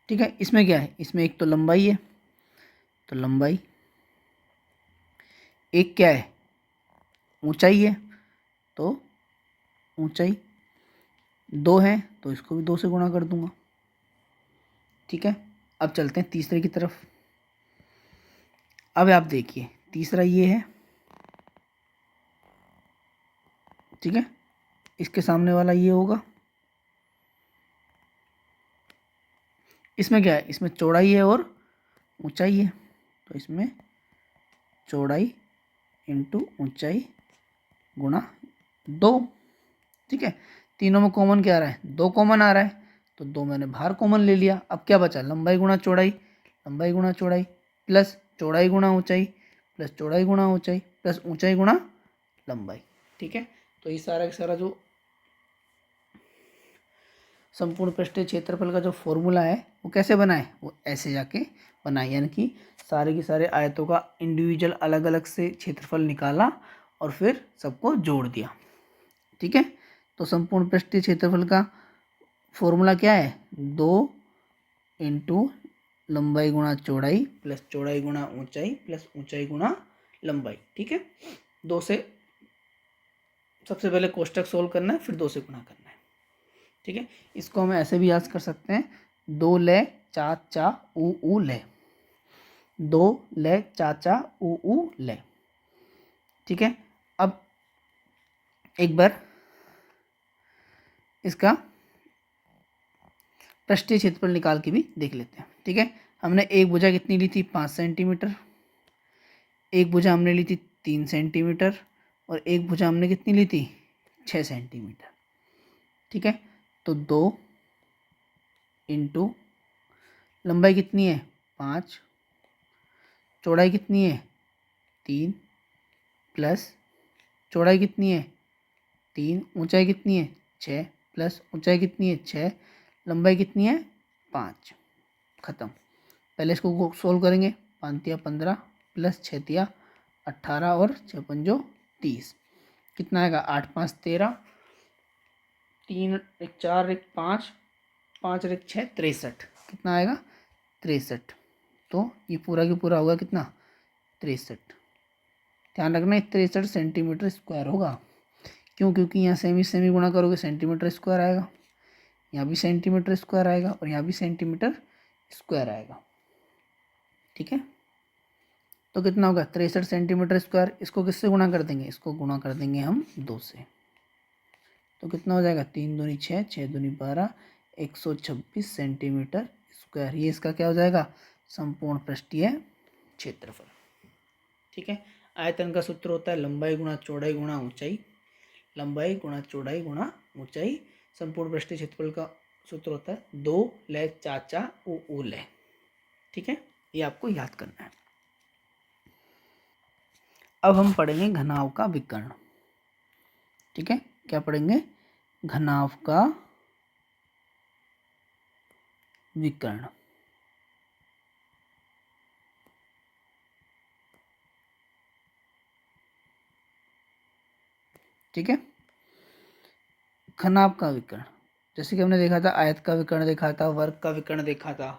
[SPEAKER 1] ठीक है, इसमें क्या है, इसमें एक तो लंबाई है, तो लंबाई, एक क्या है, ऊंचाई है, तो ऊंचाई, 2 है तो इसको भी 2 से गुणा कर दूंगा। ठीक है, अब चलते हैं तीसरे की तरफ। अब आप देखिए, तीसरा ये है। ठीक है, इसके सामने वाला ये होगा। इसमें क्या है, इसमें चौड़ाई है और ऊंचाई है, तो इसमें चौड़ाई इंटू ऊंचाई गुणा 2। ठीक है, तीनों में कॉमन क्या आ रहा है, 2 कॉमन आ रहा है, तो 2 मैंने बाहर कॉमन ले लिया। अब क्या बचा, लंबाई गुणा चौड़ाई, लंबाई गुणा चौड़ाई प्लस चौड़ाई गुणा ऊंचाई प्लस चौड़ाई गुणा ऊंचाई प्लस ऊंचाई गुणा लंबाई। ठीक है, तो ये सारा का सारा जो संपूर्ण पृष्ठीय क्षेत्रफल का जो फॉर्मूला है वो कैसे बनाए, वो ऐसे जाके बनाए, यानी कि सारे के सारे आयतों का इंडिविजुअल अलग अलग से क्षेत्रफल निकाला और फिर सबको जोड़ दिया। ठीक है, तो संपूर्ण पृष्ठीय क्षेत्रफल का फॉर्मूला क्या है, 2 इंटू लंबाई गुणा चौड़ाई प्लस चौड़ाई गुणा ऊंचाई प्लस ऊंचाई गुणा लंबाई। ठीक है, 2 से सबसे पहले कोष्टक सोल्व करना है, फिर 2 से गुणा करना है। ठीक है, इसको हम ऐसे भी याद कर सकते हैं, 2 ले चा चा ऊ ले, 2 ले चा चा ऊ ले। ठीक है, अब एक बार इसका पृष्ठीय क्षेत्रफल निकाल के भी देख लेते हैं। ठीक है, हमने एक भुजा कितनी ली थी 5 सेंटीमीटर, एक भुजा हमने ली थी 3 सेंटीमीटर और एक भुजा हमने कितनी ली थी 6 सेंटीमीटर। ठीक है, तो 2 इंटू लंबाई कितनी है 5, चौड़ाई कितनी है 3 प्लस चौड़ाई कितनी है 3, ऊंचाई कितनी है 6 प्लस ऊंचाई कितनी है 6, लंबाई कितनी है 5। ख़त्म। पहले इसको सोल्व करेंगे। 5 तिया 15 प्लस 6 तिया 18 और 6 पंजो 30, कितना आएगा 8 5 13, 3 एक 4 एक 5, 5 और एक 6 63, कितना आएगा 63। तो ये पूरा की पूरा होगा कितना 63। ध्यान रखना 63 सेंटीमीटर स्क्वायर होगा। क्यों? क्योंकि यहाँ सेमी सेमी गुणा करोगे सेंटीमीटर स्क्वायर आएगा, यहाँ भी सेंटीमीटर स्क्वायर आएगा और यहाँ भी सेंटीमीटर स्क्वायर आएगा। ठीक है, तो कितना होगा 63 सेंटीमीटर स्क्वायर। इसको किससे गुणा कर देंगे? इसको गुणा कर देंगे हम 2 से। तो कितना हो जाएगा 3 दूनी 6, 6 दूनी 12, 126 सेंटीमीटर स्क्वायर। ये इसका क्या हो जाएगा संपूर्ण पृष्ठीय क्षेत्रफल। ठीक है, आयतन का सूत्र होता है लंबाई गुणा चौड़ाई गुणा ऊंचाई, लंबाई गुणा चौड़ाई गुणा ऊंचाई। संपूर्ण पृष्ठीय क्षेत्रफल का सूत्र होता है 2 ले चाचा उ ले। ठीक है, ये आपको याद करना है। अब हम पढ़ेंगे घनाभ का विकर्ण। ठीक है, क्या पढ़ेंगे? घनाभ का विकर्ण। ठीक है, घनाभ का विकर्ण जैसे कि हमने देखा था आयत का विकर्ण देखा था, वर्ग का विकर्ण देखा था।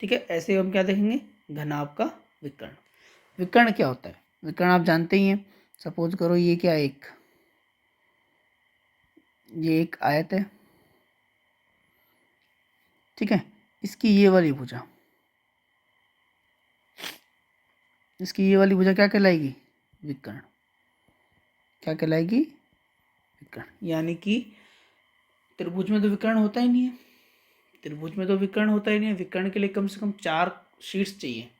[SPEAKER 1] ठीक है, ऐसे हम क्या देखेंगे घनाभ का विकर्ण। विकर्ण क्या होता है? विकर्ण आप जानते ही हैं। सपोज करो ये क्या ये एक आयत है। ठीक है, इसकी ये वाली भुजा, इसकी ये वाली भुजा क्या कहलाएगी? विकर्ण। क्या कहलाएगी? विकर्ण। यानी कि त्रिभुज में तो विकर्ण होता ही नहीं है, त्रिभुज में तो विकर्ण होता ही नहीं है। विकर्ण के लिए कम से कम 4 शीट्स चाहिए।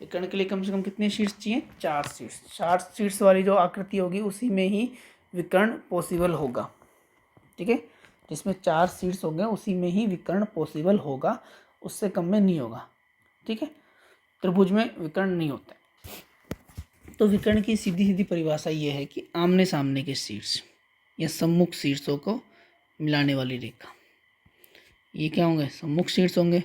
[SPEAKER 1] विकर्ण के लिए कम से कम कितने शीट्स चाहिए? 4 शीट्स। 4 शीट्स वाली जो आकृति होगी उसी में ही विकर्ण पॉसिबल होगा। ठीक है, जिसमें 4 शीट्स होंगे उसी में ही विकर्ण पॉसिबल होगा, उससे कम में नहीं होगा। ठीक है, त्रिभुज में विकर्ण नहीं होता है। तो विकर्ण की सीधी सीधी परिभाषा ये है कि आमने सामने के शीर्ष या सम्मुख शीर्षों को मिलाने वाली रेखा। ये क्या होंगे? सम्मुख शीर्ष होंगे।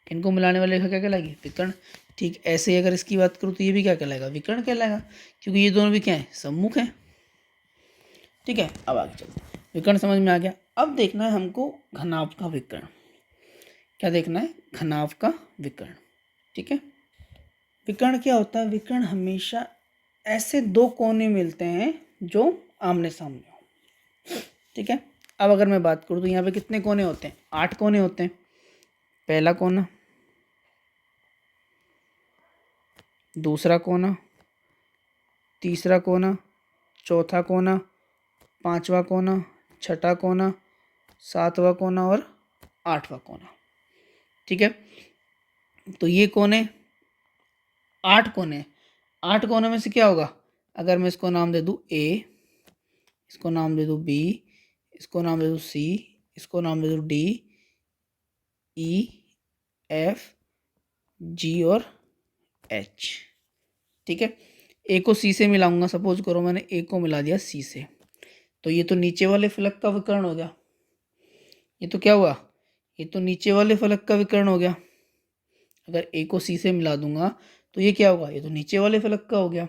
[SPEAKER 1] इनको मिलाने वाली रेखा क्या कहलाएगी? विकर्ण। ठीक ऐसे ही अगर इसकी बात करूँ तो ये भी क्या कहलाएगा? विकर्ण कहलाएगा, क्योंकि ये दोनों भी क्या है? सम्मुख है। ठीक है, अब आगे चलते हैं। विकर्ण समझ में आ गया। अब देखना है हमको घनाभ का विकर्ण। क्या देखना है? घनाभ का विकर्ण। ठीक है, विकर्ण क्या होता है? विकर्ण हमेशा ऐसे 2 कोने मिलते हैं जो आमने सामने हो। ठीक है, अब अगर मैं बात करूँ तो यहाँ पे कितने कोने होते हैं? 8 कोने होते हैं। पहला कोना, दूसरा कोना, तीसरा कोना, चौथा कोना, पांचवा कोना, छठा कोना, सातवां कोना और आठवां कोना। ठीक है, तो ये कोने 8 कोने। 8 कोनों में से क्या होगा? अगर मैं इसको नाम दे दूँ ए, इसको नाम दे दूँ बी, इसको नाम दे दूँ सी, इसको नाम दे दूँ डी, ई, एफ, जी और एच। ठीक है, ए को सी से मिलाऊंगा। सपोज करो मैंने ए को मिला दिया सी से, तो ये तो नीचे वाले फलक का विकर्ण हो गया। ये तो क्या हुआ? ये तो नीचे वाले फलक का विकर्ण हो गया। अगर ए को सी से मिला दूंगा तो ये क्या होगा? ये तो नीचे वाले फलक का हो गया।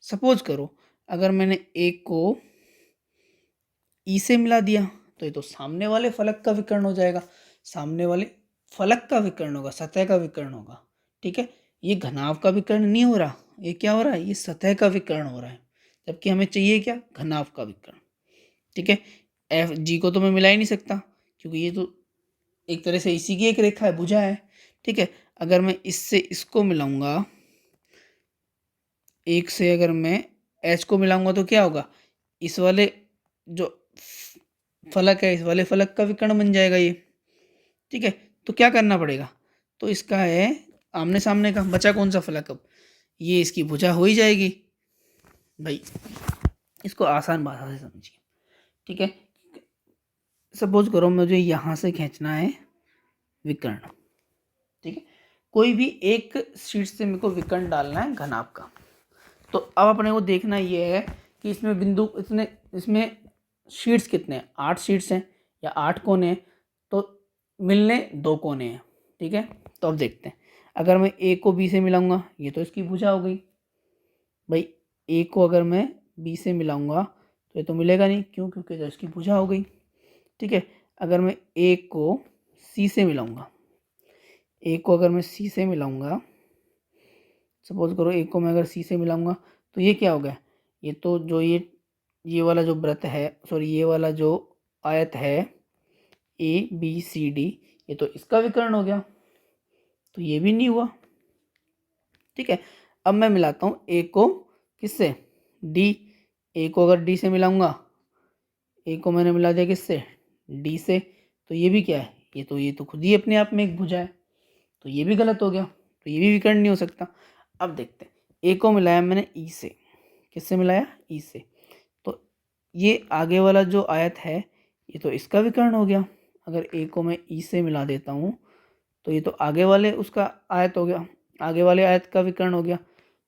[SPEAKER 1] सपोज करो अगर मैंने ए को ई से मिला दिया तो ये तो सामने वाले फलक का विकर्ण हो जाएगा। सामने वाले फलक का विकर्ण होगा, सतह का विकर्ण होगा। ठीक है, ये घनाभ का विकर्ण नहीं हो रहा, ये क्या हो रहा है? ये सतह का विकर्ण हो रहा है, जबकि हमें चाहिए क्या? घनाभ का विकर्ण। ठीक है, एफ जी को तो मैं मिला ही नहीं सकता, क्योंकि ये तो एक तरह से इसी की एक रेखा है, भुजा है। ठीक है, अगर मैं इससे इसको मिलाऊंगा, एक से अगर मैं एच को मिलाऊंगा तो क्या होगा, इस वाले जो फलक है इस वाले फलक का विकर्ण बन जाएगा ये। ठीक है, तो क्या करना पड़ेगा, तो इसका है आमने सामने का, बचा कौन सा फलक, अब ये इसकी भुजा हो ही जाएगी भाई। इसको आसान भाषा से समझिए। ठीक है, सपोज करो मुझे यहाँ से खींचना है विकर्ण। ठीक है, कोई भी एक शीट से मेरे को विकर्ण डालना है घनाभ का। तो अब अपने को देखना ये है कि इसमें बिंदु इसमें शीट्स कितने हैं, 8 शीट्स हैं या 8 कोने हैं, तो मिलने 2 कोने हैं। ठीक है, तो अब देखते हैं, अगर मैं ए को बी से मिलाऊंगा ये तो इसकी भुजा हो गई भाई। ए को अगर मैं बी से मिलाऊंगा तो ये तो मिलेगा नहीं, क्यों, क्योंकि तो इसकी भुजा हो गई। ठीक है, अगर मैं ए को सी से मिलाऊंगा, ए को अगर मैं सी से मिलाऊंगा, सपोज करो ए को मैं अगर सी से मिलाऊंगा तो ये क्या हो गया, ये तो जो ये वाला जो वृत्त है, सॉरी ये वाला जो आयत है ए बी सी डी, ये तो इसका विकर्ण हो गया, तो ये भी नहीं हुआ। ठीक है, अब मैं मिलाता हूँ ए को किससे, डी। ए को अगर डी से मिलाऊंगा, ए को मैंने मिला दिया किससे, डी से, तो ये भी क्या है, ये तो खुद ही अपने आप में एक भुजा है, तो ये भी गलत हो गया, तो ये भी विकर्ण नहीं हो सकता। अब देखते हैं, ए को मिलाया मैंने ई से, किससे मिलाया, ई से, तो ये आगे वाला जो आयत है ये तो इसका विकर्ण हो गया। अगर ए को मैं ई से मिला देता हूँ तो ये तो आगे वाले उसका आयत हो गया, आगे वाले आयत का विकर्ण हो गया,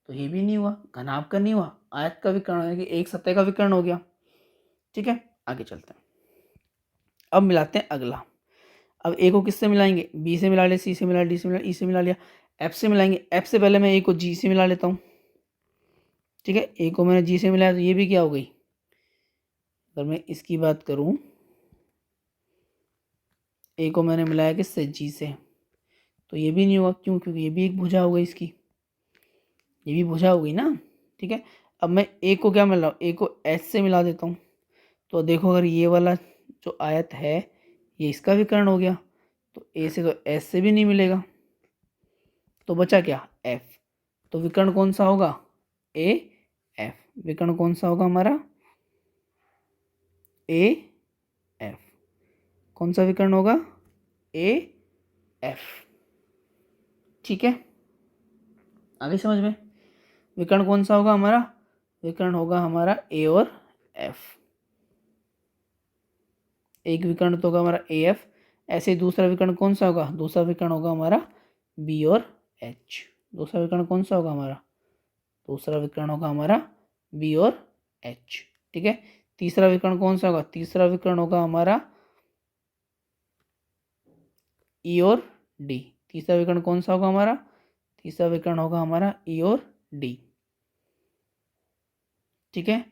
[SPEAKER 1] तो ये भी नहीं हुआ, घनाभ का नहीं हुआ, आयत का विकर्ण हो गया, एक सतह का विकर्ण हो गया। ठीक है, आगे चलते हैं, अब मिलाते हैं अगला। अब ए को किससे मिलाएंगे, बी से मिला लिया, सी से मिला, डी से मिला, ई से मिला लिया, एफ से मिलाएंगे। एफ से पहले मैं ए को जी से मिला लेता हूँ। ठीक है, ए को मैंने जी से मिलाया तो ये भी क्या हो गई, अगर मैं इसकी बात करूँ, ए को मैंने मिलाया किससे, जी से, तो ये भी नहीं हुआ, क्यों, क्योंकि ये भी एक भुजा हो गई इसकी, ये भी भुजा हो गई ना। ठीक है, अब मैं ए को क्या मिला रहा हूँ, ए को एच से मिला देता हूँ, तो देखो अगर ये वाला जो आयत है ये इसका विकर्ण हो गया, तो ए से तो एच से भी नहीं मिलेगा, तो बचा क्या, एफ। तो विकर्ण कौन सा होगा, ए एफ। विकर्ण कौन सा होगा हमारा, ए एफ। कौन सा विकर्ण होगा, ए एफ। ठीक है, आगे समझ में, विकर्ण कौन सा होगा हमारा, विकर्ण होगा हमारा ए और एफ। एक विकर्ण तो होगा हमारा ए एफ, ऐसे ही दूसरा विकर्ण कौन सा होगा, दूसरा विकर्ण होगा हमारा बी और एच। दूसरा विकर्ण कौन सा होगा हमारा, दूसरा विकर्ण होगा हमारा बी और एच। ठीक है, तीसरा विकर्ण कौन सा होगा, तीसरा विकर्ण होगा हमारा ई और डी। तीसरा विकर्ण कौन सा होगा हमारा, तीसरा विकर्ण होगा हमारा ई और डी। ठीक है,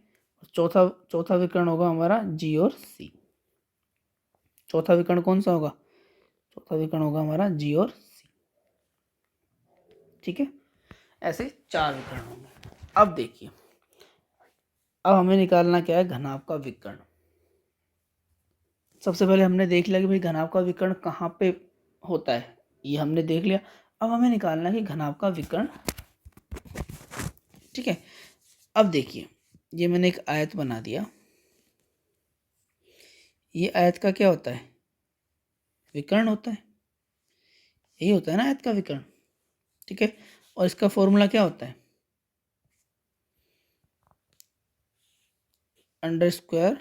[SPEAKER 1] चौथा चौथा विकर्ण होगा हमारा जी और सी। चौथा विकर्ण कौन सा होगा, चौथा विकर्ण होगा हमारा जी और सी। ठीक है, ऐसे 4 विकर्ण होंगे। अब देखिए, अब हमें निकालना क्या है, घनाभ का विकर्ण। सबसे पहले हमने देख लिया कि भाई घनाभ का विकर्ण कहाँ पे होता है, ये हमने देख लिया। अब हमें निकालना है कि घनाभ का विकर्ण। ठीक है, अब देखिए, ये मैंने एक आयत बना दिया, ये आयत का क्या होता है, विकर्ण होता है, यही होता है ना आयत का विकर्ण। ठीक है, और इसका फॉर्मूला क्या होता है, अंडर स्क्वायर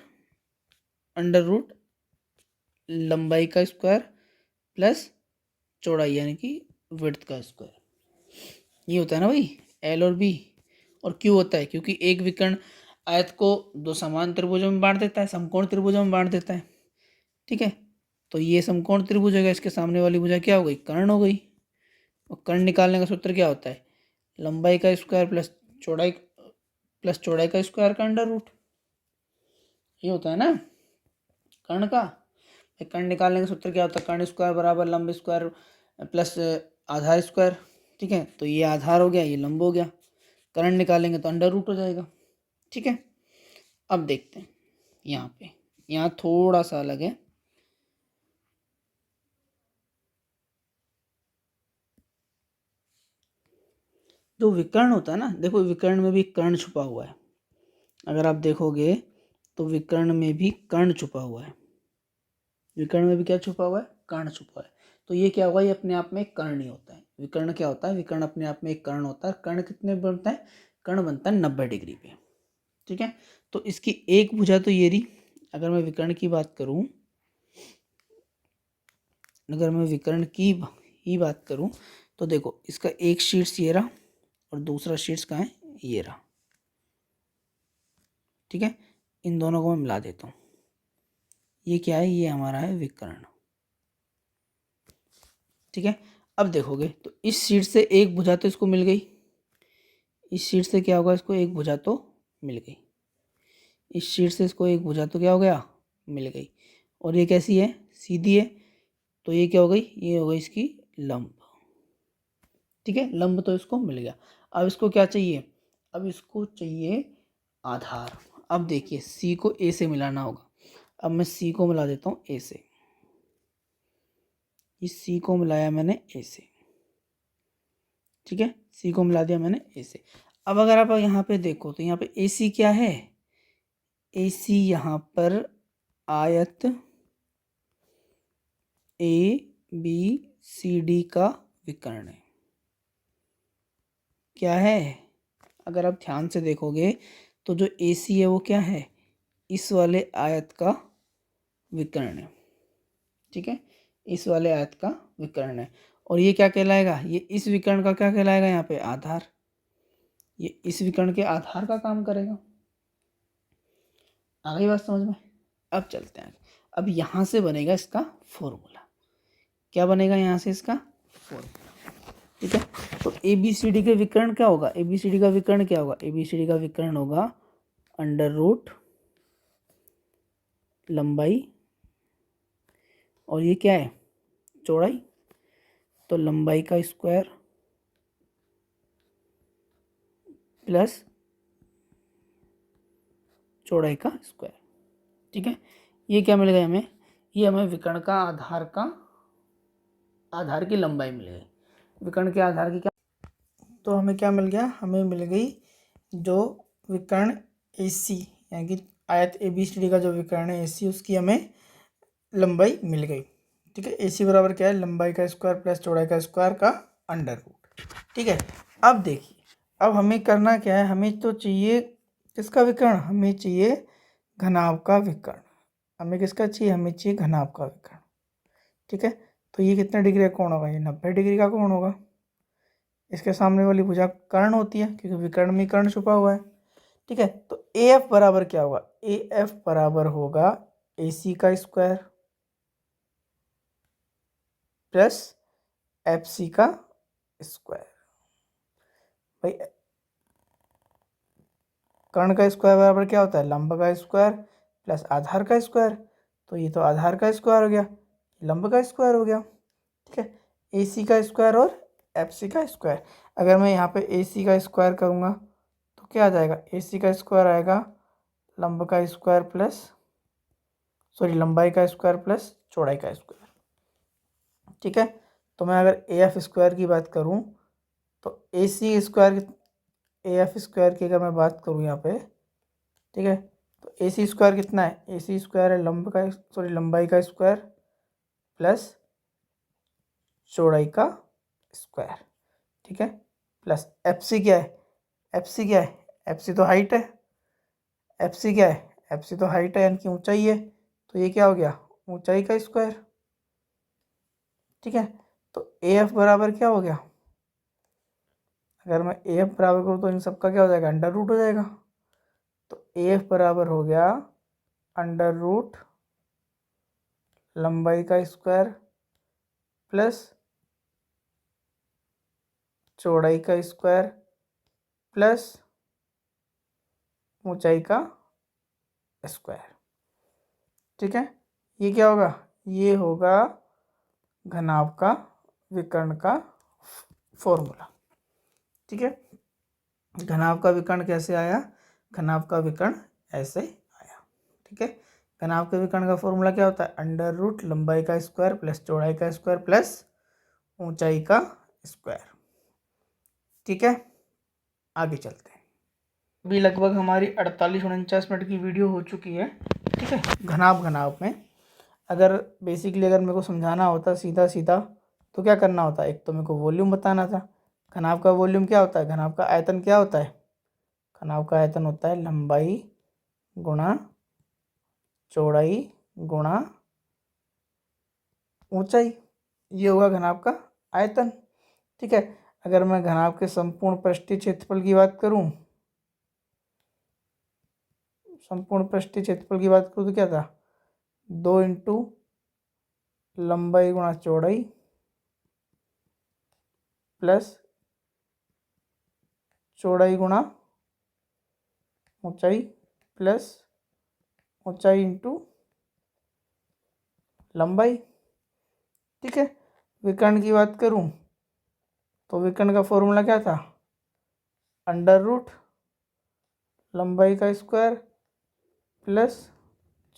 [SPEAKER 1] अंडर रूट लंबाई का स्क्वायर प्लस चौड़ाई यानी कि विड्थ का स्क्वायर, ये होता है ना भाई, एल और बी। और क्यों होता है, क्योंकि एक विकर्ण आयत को 2 समान त्रिभुजों में बांट देता है, समकोण त्रिभुजों में बांट देता है। ठीक है, तो ये समकोण त्रिभुज है, इसके सामने वाली भुजा क्या हो गई, कर्ण हो गई। और कर्ण निकालने का सूत्र क्या होता है, लंबाई का स्क्वायर प्लस चौड़ाई का स्क्वायर का अंडर रूट, ये होता है ना कर्ण का। कर्ण निकालने का सूत्र क्या होता है, कर्ण स्क्वायर बराबर लंब स्क्वायर प्लस आधार स्क्वायर। ठीक है, तो ये आधार हो गया, ये लंब हो गया, कर्ण निकालेंगे तो अंडर रूट हो जाएगा। ठीक है, अब देखते हैं यहाँ पे, यहाँ थोड़ा सा अलग है। जो विकर्ण होता है ना, देखो विकर्ण में भी कर्ण छुपा हुआ है, अगर आप देखोगे तो विकर्ण में भी कर्ण छुपा हुआ है। विकर्ण में भी क्या छुपा हुआ है? कर्ण छुपा है। तो ये क्या होगा? ये अपने आप में एक कर्ण ही होता है। विकर्ण क्या होता है? विकर्ण अपने आप में एक कर्ण होता है। कर्ण कितने बनता है? कर्ण बनता है 90 डिग्री पे। ठीक है, तो इसकी एक भुजा तो ये रही। अगर मैं विकर्ण की बात करूं, अगर मैं विकर्ण की ही बात करूं तो देखो, इसका एक शीर्ष ये रहा और दूसरा शीर्ष कहाँ है? ये रहा। ठीक है, इन दोनों को मैं मिला देता हूँ। ये क्या है? ये हमारा है विकर्ण। ठीक है, अब देखोगे तो इस शीट से एक भुजा तो इसको मिल गई। इस शीट से क्या होगा? इसको एक भुजा तो मिल गई। इस शीट से इसको एक भुजा तो क्या हो गया? मिल गई। और ये कैसी है? सीधी है। तो ये क्या हो गई? ये हो गई इसकी लंब। ठीक है, लंब तो इसको मिल गया। अब इसको क्या चाहिए? अब इसको चाहिए आधार। अब देखिए, सी को ए से मिलाना होगा। अब मैं सी को मिला देता हूँ ए से। इस सी को मिलाया मैंने ए से। ठीक है, सी को मिला दिया मैंने ए से। अब अगर आप यहाँ पे देखो तो यहाँ पे ए सी क्या है? ए सी यहाँ पर आयत ए बी सी डी का विकर्ण है। क्या है? अगर आप ध्यान से देखोगे तो जो ए सी है वो क्या है? इस वाले आयत का विकर्ण है। ठीक है, इस वाले आयत का विकर्ण है। और ये क्या कहलाएगा? ये इस विकर्ण का क्या कहलाएगा? यहाँ पे आधार। ये इस विकर्ण के आधार का काम करेगा। आ गई बात समझ में? अब चलते हैं। अब यहाँ से बनेगा इसका फॉर्मूला। क्या बनेगा यहाँ से? इसका फॉर्मूला। ठीक है, तो ए बी सी डी के विकर्ण क्या होगा? ए बी सी डी का विकर्ण क्या होगा? ए बी सी डी का विकर्ण होगा अंडर रूट लंबाई, और ये क्या है? चौड़ाई। तो लंबाई का स्क्वायर प्लस चौड़ाई का स्क्वायर। ठीक है, ये क्या मिल गया हमें? ये हमें विकर्ण का आधार की लंबाई मिल गई। विकर्ण के आधार की क्या? तो हमें क्या मिल गया? हमें मिल गई जो विकर्ण ए सी, यानी कि आयत ए बी सी डी का जो विकर्ण है ए सी, उसकी हमें लंबाई मिल गई। ठीक है, ए सी बराबर क्या है? लंबाई का स्क्वायर प्लस चौड़ाई का स्क्वायर का अंडर रूट। ठीक है, अब देखिए, अब हमें करना क्या है? हमें तो चाहिए किसका विकर्ण? हमें चाहिए घनाभ का विकर्ण। हमें किसका चाहिए? हमें चाहिए घनाभ का विकर्ण। ठीक है, तो ये कितने डिग्री का कोण होगा? ये 90 डिग्री का कोण होगा। इसके सामने वाली भुजा कर्ण होती है, क्योंकि विकर्ण में कर्ण छुपा हुआ है। ठीक है, तो ए एफ बराबर क्या होगा? ए एफ बराबर होगा ए सी का स्क्वायर प्लस एफ सी का स्क्वायर। भाई, कर्ण का स्क्वायर बराबर क्या होता है? लंब का स्क्वायर प्लस आधार का स्क्वायर। तो ये तो आधार का स्क्वायर हो गया, लंब का स्क्वायर हो गया। ठीक है, ए सी का स्क्वायर और एफ सी का स्क्वायर। अगर मैं यहाँ पे ए सी का स्क्वायर करूँगा तो क्या आ जाएगा? ए सी का स्क्वायर आएगा लंब का स्क्वायर प्लस, सॉरी, लंबाई का स्क्वायर प्लस चौड़ाई का स्क्वायर। ठीक है, तो मैं अगर ए एफ स्क्वायर की बात करूँ तो ए सी स्क्वायर, ए एफ स्क्वायर की अगर मैं बात करूँ यहाँ पे, ठीक है, तो ए सी स्क्वायर कितना है? ए सी स्क्वायर है लंबाई का स्क्वायर प्लस चौड़ाई का स्क्वायर। ठीक है, प्लस एफ सी क्या है? एफ सी क्या है? एफ सी तो हाइट है। एफ सी क्या है? एफ सी तो हाइट है, यानी कि ऊंचाई है। तो ये क्या हो गया? ऊंचाई का स्क्वायर। ठीक है, तो ए एफ बराबर क्या हो गया? अगर मैं ए एफ बराबर करूँ तो इन सबका क्या हो जाएगा? अंडर रूट हो जाएगा। तो ए एफ बराबर हो गया अंडर रूट लंबाई का स्क्वायर प्लस चौड़ाई का स्क्वायर प्लस ऊंचाई का स्क्वायर। ठीक है, ये क्या होगा? ये होगा घनाभ का विकर्ण का फॉर्मूला। ठीक है, घनाभ का विकर्ण कैसे आया? घनाभ का विकर्ण ऐसे आया। ठीक है, घनाभ के विकर्ण का फॉर्मूला क्या होता है? अंडर रूट लंबाई का स्क्वायर प्लस चौड़ाई का स्क्वायर प्लस ऊंचाई का स्क्वायर। ठीक है, आगे चलते हैं। भी लगभग हमारी 48-49 मिनट की वीडियो हो चुकी है। ठीक है, घनाभ घनाभ में अगर बेसिकली अगर मेरे को समझाना होता सीधा सीधा तो क्या करना होता, एक तो मेरे को वॉल्यूम बताना था। घनाभ का वॉल्यूम क्या होता है, घनाभ का आयतन क्या होता है, घनाभ का आयतन होता है लंबाई गुणा चौड़ाई गुणा ऊंचाई, ये होगा घनाभ का आयतन। ठीक है, अगर मैं घनाभ के संपूर्ण पृष्ठीय क्षेत्रफल की बात करूं, संपूर्ण पृष्ठीय क्षेत्रफल की बात करूं तो क्या था, 2 इंटू लंबाई गुणा चौड़ाई प्लस चौड़ाई गुणा ऊंचाई प्लस ऊंचाई इंटू लंबाई। ठीक है, विकर्ण की बात करूं तो विकर्ण का फॉर्मूला क्या था, अंडर रूट लंबाई का स्क्वायर प्लस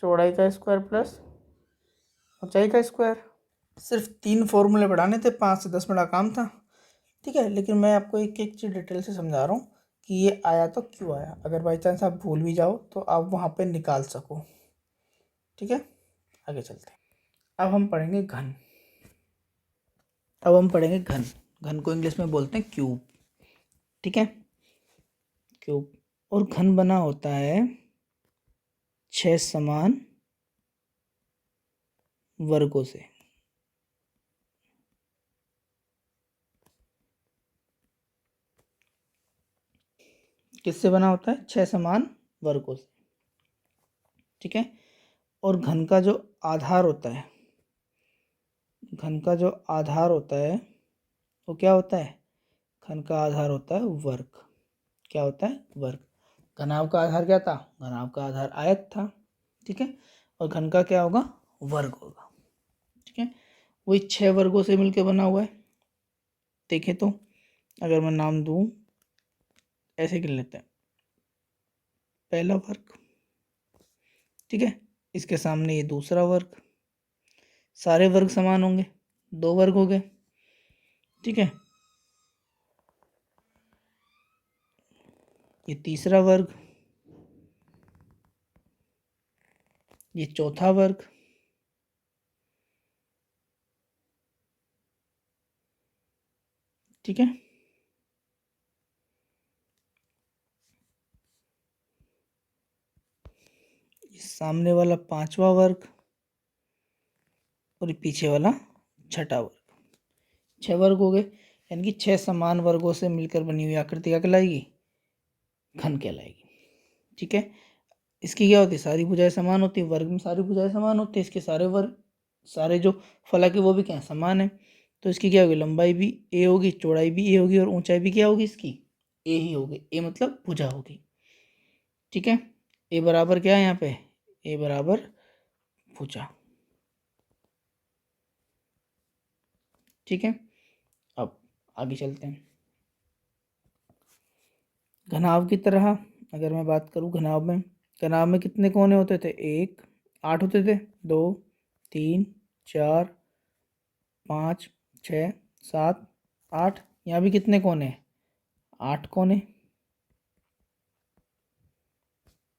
[SPEAKER 1] चौड़ाई का स्क्वायर प्लस ऊंचाई का स्क्वायर। सिर्फ 3 फॉर्मूले पढ़ाने थे, 5 से 10 मिनट का काम था। ठीक है, लेकिन मैं आपको एक एक चीज़ डिटेल से समझा रहा हूँ कि ये आया तो क्यों आया, अगर बाई चांस आप भूल भी जाओ तो आप वहाँ पे निकाल सको। ठीक है, आगे चलते हैं। अब हम पढ़ेंगे घन। अब हम पढ़ेंगे घन। घन को इंग्लिश में बोलते हैं क्यूब। ठीक है, क्यूब। और घन बना होता है 6 समान वर्गों से। किससे बना होता है, 6 समान वर्गों से। ठीक है, और घन का जो आधार होता है, घन का जो आधार होता है वो क्या होता है, घन का आधार होता है वर्ग। क्या होता है, वर्ग। घनाभ का आधार क्या था, घनाभ का आधार आयत था। ठीक है, और घन का क्या होगा, वर्ग होगा। ठीक है, वही 6 वर्गों से मिलकर बना हुआ है। देखें तो अगर मैं नाम दूं, ऐसे गिन लेते हैं, पहला वर्ग। ठीक है, इसके सामने ये दूसरा वर्ग, सारे वर्ग समान होंगे, 2 वर्ग हो गए। ठीक है, ये तीसरा वर्ग, ये चौथा वर्ग। ठीक है, ये सामने वाला 5वां वर्ग और ये पीछे वाला 6ठा वर्ग। 6 वर्ग हो गए, यानी कि 6 समान वर्गों से मिलकर बनी हुई आकृति क्या कहलाएगी, घन कहलाएगी। ठीक है, इसकी क्या होती है, सारी भुजाएं समान होती है, वर्ग में सारी भुजाएं समान होती है, इसके सारे वर्ग, सारे जो फलक है वो भी क्या है, समान है। तो इसकी क्या होगी, लंबाई भी ए होगी, चौड़ाई भी ए होगी और ऊंचाई भी क्या होगी, इसकी ए ही होगी। ए मतलब भुजा होगी। ठीक है, ए बराबर क्या है यहाँ पे, ए बराबर भुजा। ठीक है, अब आगे चलते हैं। घनाभ की तरह अगर मैं बात करूँ, घनाभ में कितने कोने होते थे, 1, 8 होते थे, 2, 3, 4, 5, 6, 7, 8। यहाँ भी कितने कोने, 8 कोने।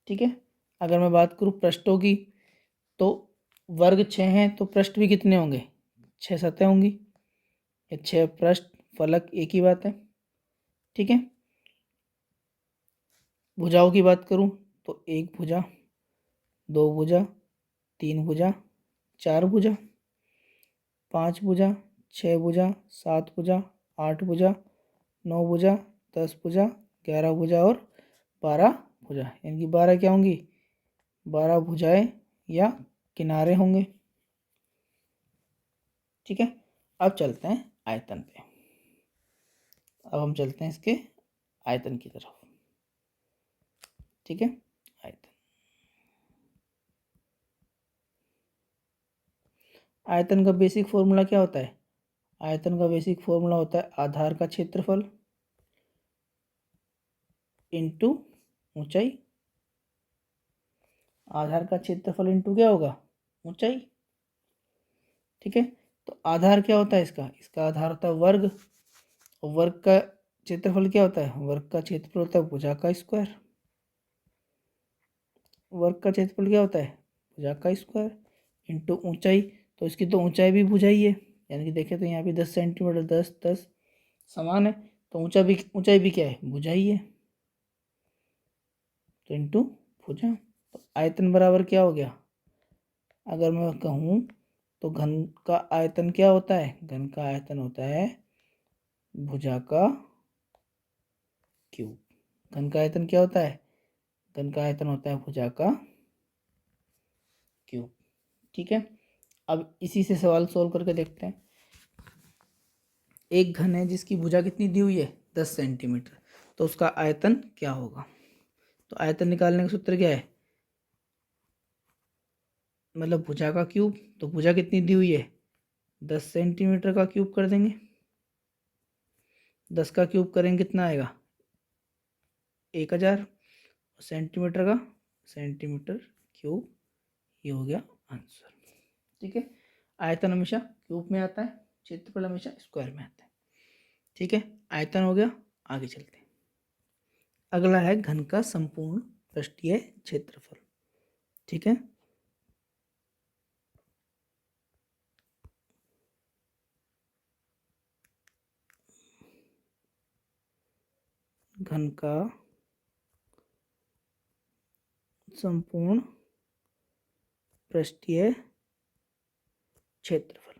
[SPEAKER 1] ठीक है, अगर मैं बात करूँ पृष्ठों की, तो वर्ग 6 हैं तो पृष्ठ भी कितने होंगे, 6 सतह होंगी, या 6 पृष्ठ फलक, एक ही बात है। ठीक है, भुजाओं की बात करूँ तो 1 भुजा, 2 भुजा, 3 भुजा, 4 भुजा, 5 भुजा, 6 भुजा, 7 भुजा, 8 भुजा, 9 भुजा, 10 भुजा, 11 भुजा और 12 भुजा, यानी कि 12 क्या होंगी, 12 भुजाएं या किनारे होंगे। ठीक है, अब चलते हैं आयतन पे। अब हम चलते हैं इसके आयतन की तरफ। ठीक है, आयतन, आयतन का बेसिक फॉर्मूला क्या होता है, आयतन का बेसिक फॉर्मूला होता है आधार का क्षेत्रफल इंटू ऊंचाई। आधार का क्षेत्रफल इंटू क्या होगा, ऊंचाई। ठीक है, तो आधार क्या होता है इसका, इसका आधार होता है वर्ग, और वर्ग का क्षेत्रफल क्या होता है, वर्ग का क्षेत्रफल होता है भुजा का स्क्वायर। वर्ग का क्षेत्रफल क्या होता है, भुजा का स्क्वायर इंटू ऊंचाई। तो इसकी तो ऊंचाई भी भुजा ही है, यानी कि देखें तो यहाँ पे 10 सेंटीमीटर, 10 10 समान है, तो ऊंचाई भी क्या है, भुजा ही है, तो इंटू भुजा। तो आयतन बराबर क्या हो गया, अगर मैं कहूँ तो घन का आयतन क्या होता है, घन का आयतन होता है भुजा का क्यूब। घन का आयतन क्या होता है, घन का आयतन होता है भुजा का क्यूब। ठीक है, अब इसी से सवाल सोल्व करके देखते हैं। एक घन है जिसकी भुजा कितनी दी हुई है, 10 सेंटीमीटर, तो उसका आयतन क्या होगा। तो आयतन निकालने का सूत्र क्या है, मतलब भुजा का क्यूब, तो भुजा कितनी दी हुई है, 10 सेंटीमीटर का क्यूब कर देंगे। 10 का क्यूब करेंगे कितना आएगा, 1000 सेंटीमीटर का सेंटीमीटर क्यूब, ये हो गया आंसर। ठीक है, आयतन हमेशा क्यूब में आता है, क्षेत्रफल हमेशा स्क्वायर में आता है। ठीक है, आयतन हो गया, आगे चलते हैं। अगला है घन का संपूर्ण पृष्ठीय क्षेत्रफल। ठीक है, घन का संपूर्ण पृष्ठीय क्षेत्रफल।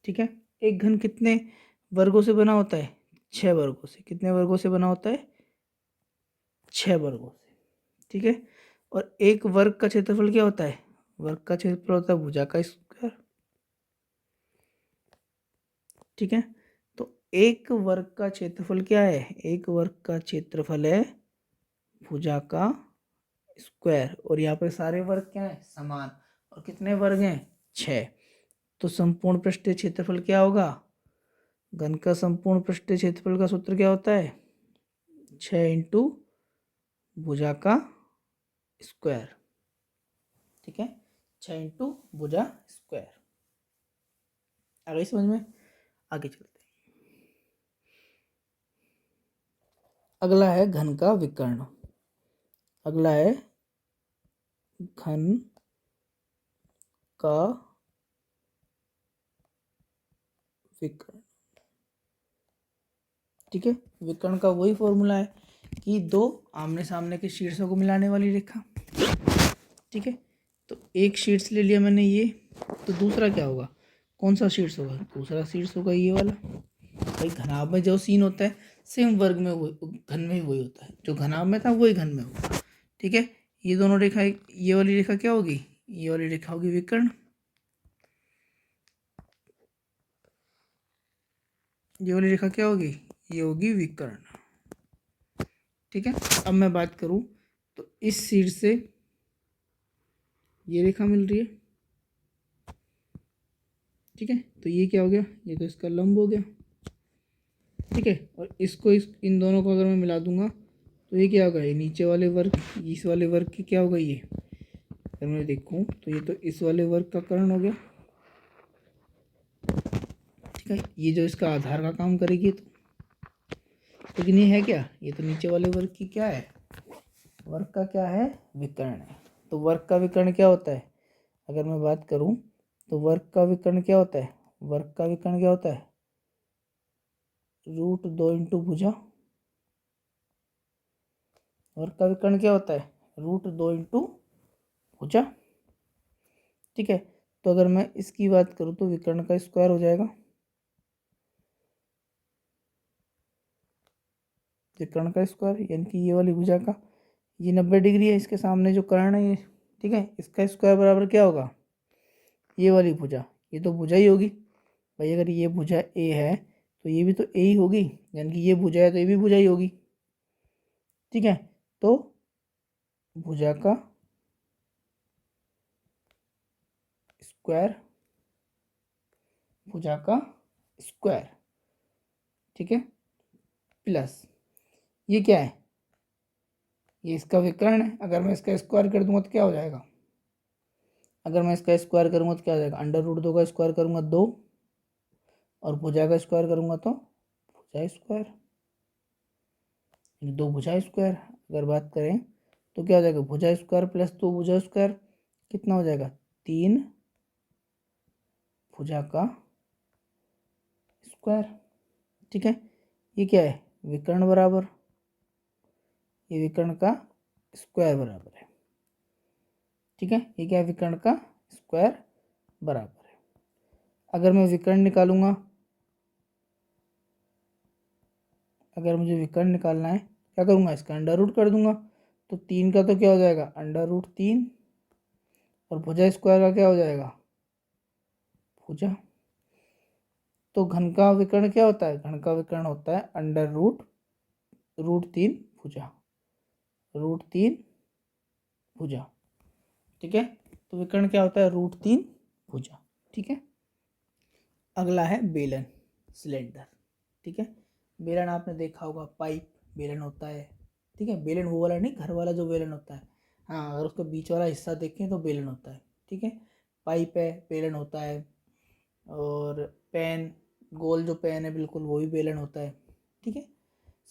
[SPEAKER 1] ठीक है, एक घन कितने वर्गों से बना होता है, 6 वर्गों से। कितने वर्गों से बना होता है, 6 वर्गों से। ठीक है, और एक वर्ग का क्षेत्रफल क्या होता है, वर्ग का क्षेत्रफल होता है भुजा का स्क्वायर। ठीक है, तो एक वर्ग का क्षेत्रफल क्या है, एक वर्ग का क्षेत्रफल है भुजा का स्क्वायर, और यहाँ पे सारे वर्ग क्या है, समान। और कितने वर्ग हैं, 6। तो संपूर्ण पृष्ठीय क्षेत्रफल क्या होगा, घन का संपूर्ण पृष्ठीय क्षेत्रफल का सूत्र क्या होता है, 6 इंटू भुजा का स्क्वायर। ठीक है, 6 इंटू भुजा स्क्वायर। आ गई समझ में, आगे चलते हैं। अगला है घन का विकर्ण। अगला है घन का विकर्ण। ठीक है, विकर्ण का वही फॉर्मूला है कि दो आमने सामने के शीर्षों को मिलाने वाली रेखा। ठीक है, तो एक शीर्ष ले लिया मैंने ये, तो दूसरा क्या होगा, कौन सा शीर्ष होगा, दूसरा शीर्ष होगा ये वाला। भाई घनाभ में जो सीन होता है सेम वर्ग में वो घन में वही होता है, जो घनाभ में था वही घन में होगा। ठीक है, ये दोनों रेखा, ये वाली रेखा क्या होगी, ये वाली रेखा होगी विकर्ण, ये वाली रेखा क्या होगी, ये होगी विकर्ण। ठीक है, अब मैं बात करूं तो इस शीर्ष से ये रेखा मिल रही है। ठीक है, तो ये क्या हो गया, ये तो इसका लंब हो गया। ठीक है, और इसको इन दोनों को अगर मैं मिला दूंगा तो ये क्या होगा, ये नीचे वाले वर्ग, इस वाले वर्ग की क्या होगा, ये अगर मैं देखूं तो ये तो इस वाले वर्ग का कर्ण हो गया। ठीक है, ये जो इसका आधार का काम करेगी, तो लेकिन ये है क्या, ये तो नीचे वाले वर्ग की क्या है, वर्ग का क्या है, विकर्ण है। तो वर्ग का विकर्ण क्या होता है, अगर मैं बात करूं तो वर्ग का विकर्ण क्या होता है, वर्ग का विकर्ण क्या होता है, √2 इंटू भुजा। वर्ग का विकर्ण क्या होता है, √2 इंटू भुजा। ठीक है, तो अगर मैं इसकी बात करूं तो विकर्ण का स्क्वायर हो जाएगा, विकर्ण का स्क्वायर यानी कि ये वाली भुजा का, ये 90 डिग्री है, इसके सामने जो कर्ण है ये। ठीक है, इसका स्क्वायर बराबर क्या होगा, ये वाली भुजा, ये तो भुजा ही होगी भाई। अगर ये भुजा ए है तो ये भी तो ए ही होगी, यानी कि ये भुजा है तो ये भी भुजा ही होगी। ठीक है, तो भुजा का स्क्वायर, भुजा का स्क्वायर। ठीक है, प्लस ये क्या है, ये इसका विकर्ण है। अगर मैं इसका स्क्वायर कर दूंगा तो क्या हो जाएगा, अगर मैं इसका स्क्वायर करूंगा तो क्या हो जाएगा, √2 का स्क्वायर करूंगा 2, और भुजा का स्क्वायर करूंगा तो भुजा स्क्वायर, 2 भुजा स्क्वायर। अगर बात करें तो क्या हो जाएगा, भुजा स्क्वायर प्लस 2 भुजा स्क्वायर कितना हो जाएगा, 3 भुजा का स्क्वायर। ठीक है, ये क्या है, विकर्ण बराबर, ये विकर्ण का स्क्वायर बराबर है। ठीक है, ये क्या है, विकर्ण का स्क्वायर बराबर है। अगर मैं विकर्ण निकालूंगा, अगर मुझे विकर्ण निकालना है क्या करूंगा, इसका अंडर रूट कर दूंगा। तो 3 का तो क्या हो जाएगा, अंडर रूट 3, और भुजा स्क्वायर का क्या हो जाएगा, भुजा। तो घन का विकर्ण क्या होता है, घन का विकर्ण होता है अंडर रूट रूट 3 भुजा, रूट 3 भुजा। ठीक है, तो विकर्ण क्या होता है, रूट 3 भुजा। ठीक है, अगला है बेलन, सिलेंडर। ठीक है, बेलन आपने देखा होगा, पाइप बेलन होता है। ठीक है, बेलन वो वाला नहीं, घर वाला जो बेलन होता है। हाँ, अगर उसका बीच वाला हिस्सा देखें तो बेलन होता है। ठीक है, पाइप है, बेलन होता है। और पेन, गोल जो पेन है बिल्कुल, वो भी बेलन होता है। ठीक है,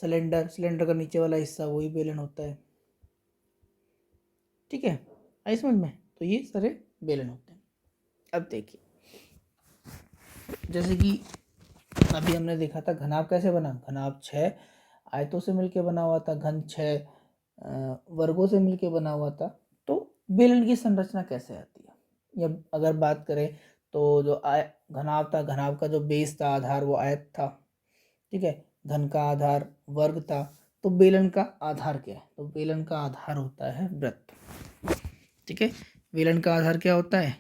[SPEAKER 1] सिलेंडर, सिलेंडर का नीचे वाला हिस्सा वही बेलन होता है। ठीक है, आई समझ में। तो ये सारे बेलन होते हैं। अब देखिए, जैसे कि अभी हमने देखा था घनाभ कैसे बना, घनाभ 6 आयतों से मिलके बना हुआ था, घन 6 वर्गों से मिलके बना हुआ था। तो बेलन की संरचना कैसे आती है, या अगर बात करें तो जो घनाभ था, घनाभ का जो बेस था, आधार, वो आयत था। ठीक है, घन का आधार वर्ग था। तो बेलन का आधार क्या है, तो बेलन का आधार होता है वृत्त। ठीक है, बेलन का आधार क्या होता है,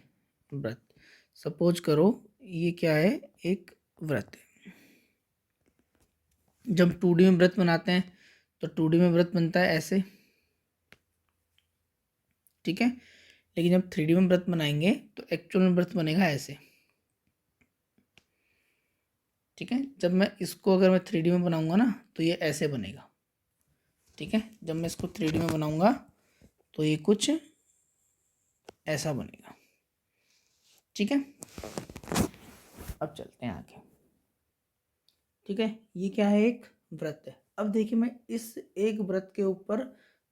[SPEAKER 1] वृत्त। सपोज करो ये क्या है, एक वृत्त है। जब 2D में वृत्त बनाते हैं तो 2D में वृत्त बनता है ऐसे। ठीक है, लेकिन जब 3D में वृत्त बनाएंगे तो एक्चुअल में वृत्त बनेगा ऐसे। ठीक है, जब मैं इसको, अगर मैं 3D में बनाऊंगा ना तो ये ऐसे बनेगा। ठीक है, जब मैं इसको 3D में बनाऊंगा तो ये कुछ ऐसा बनेगा। ठीक है, अब चलते हैं आगे। ठीक है, ये क्या है, एक वृत्त है। अब देखिए, मैं इस एक वृत्त के ऊपर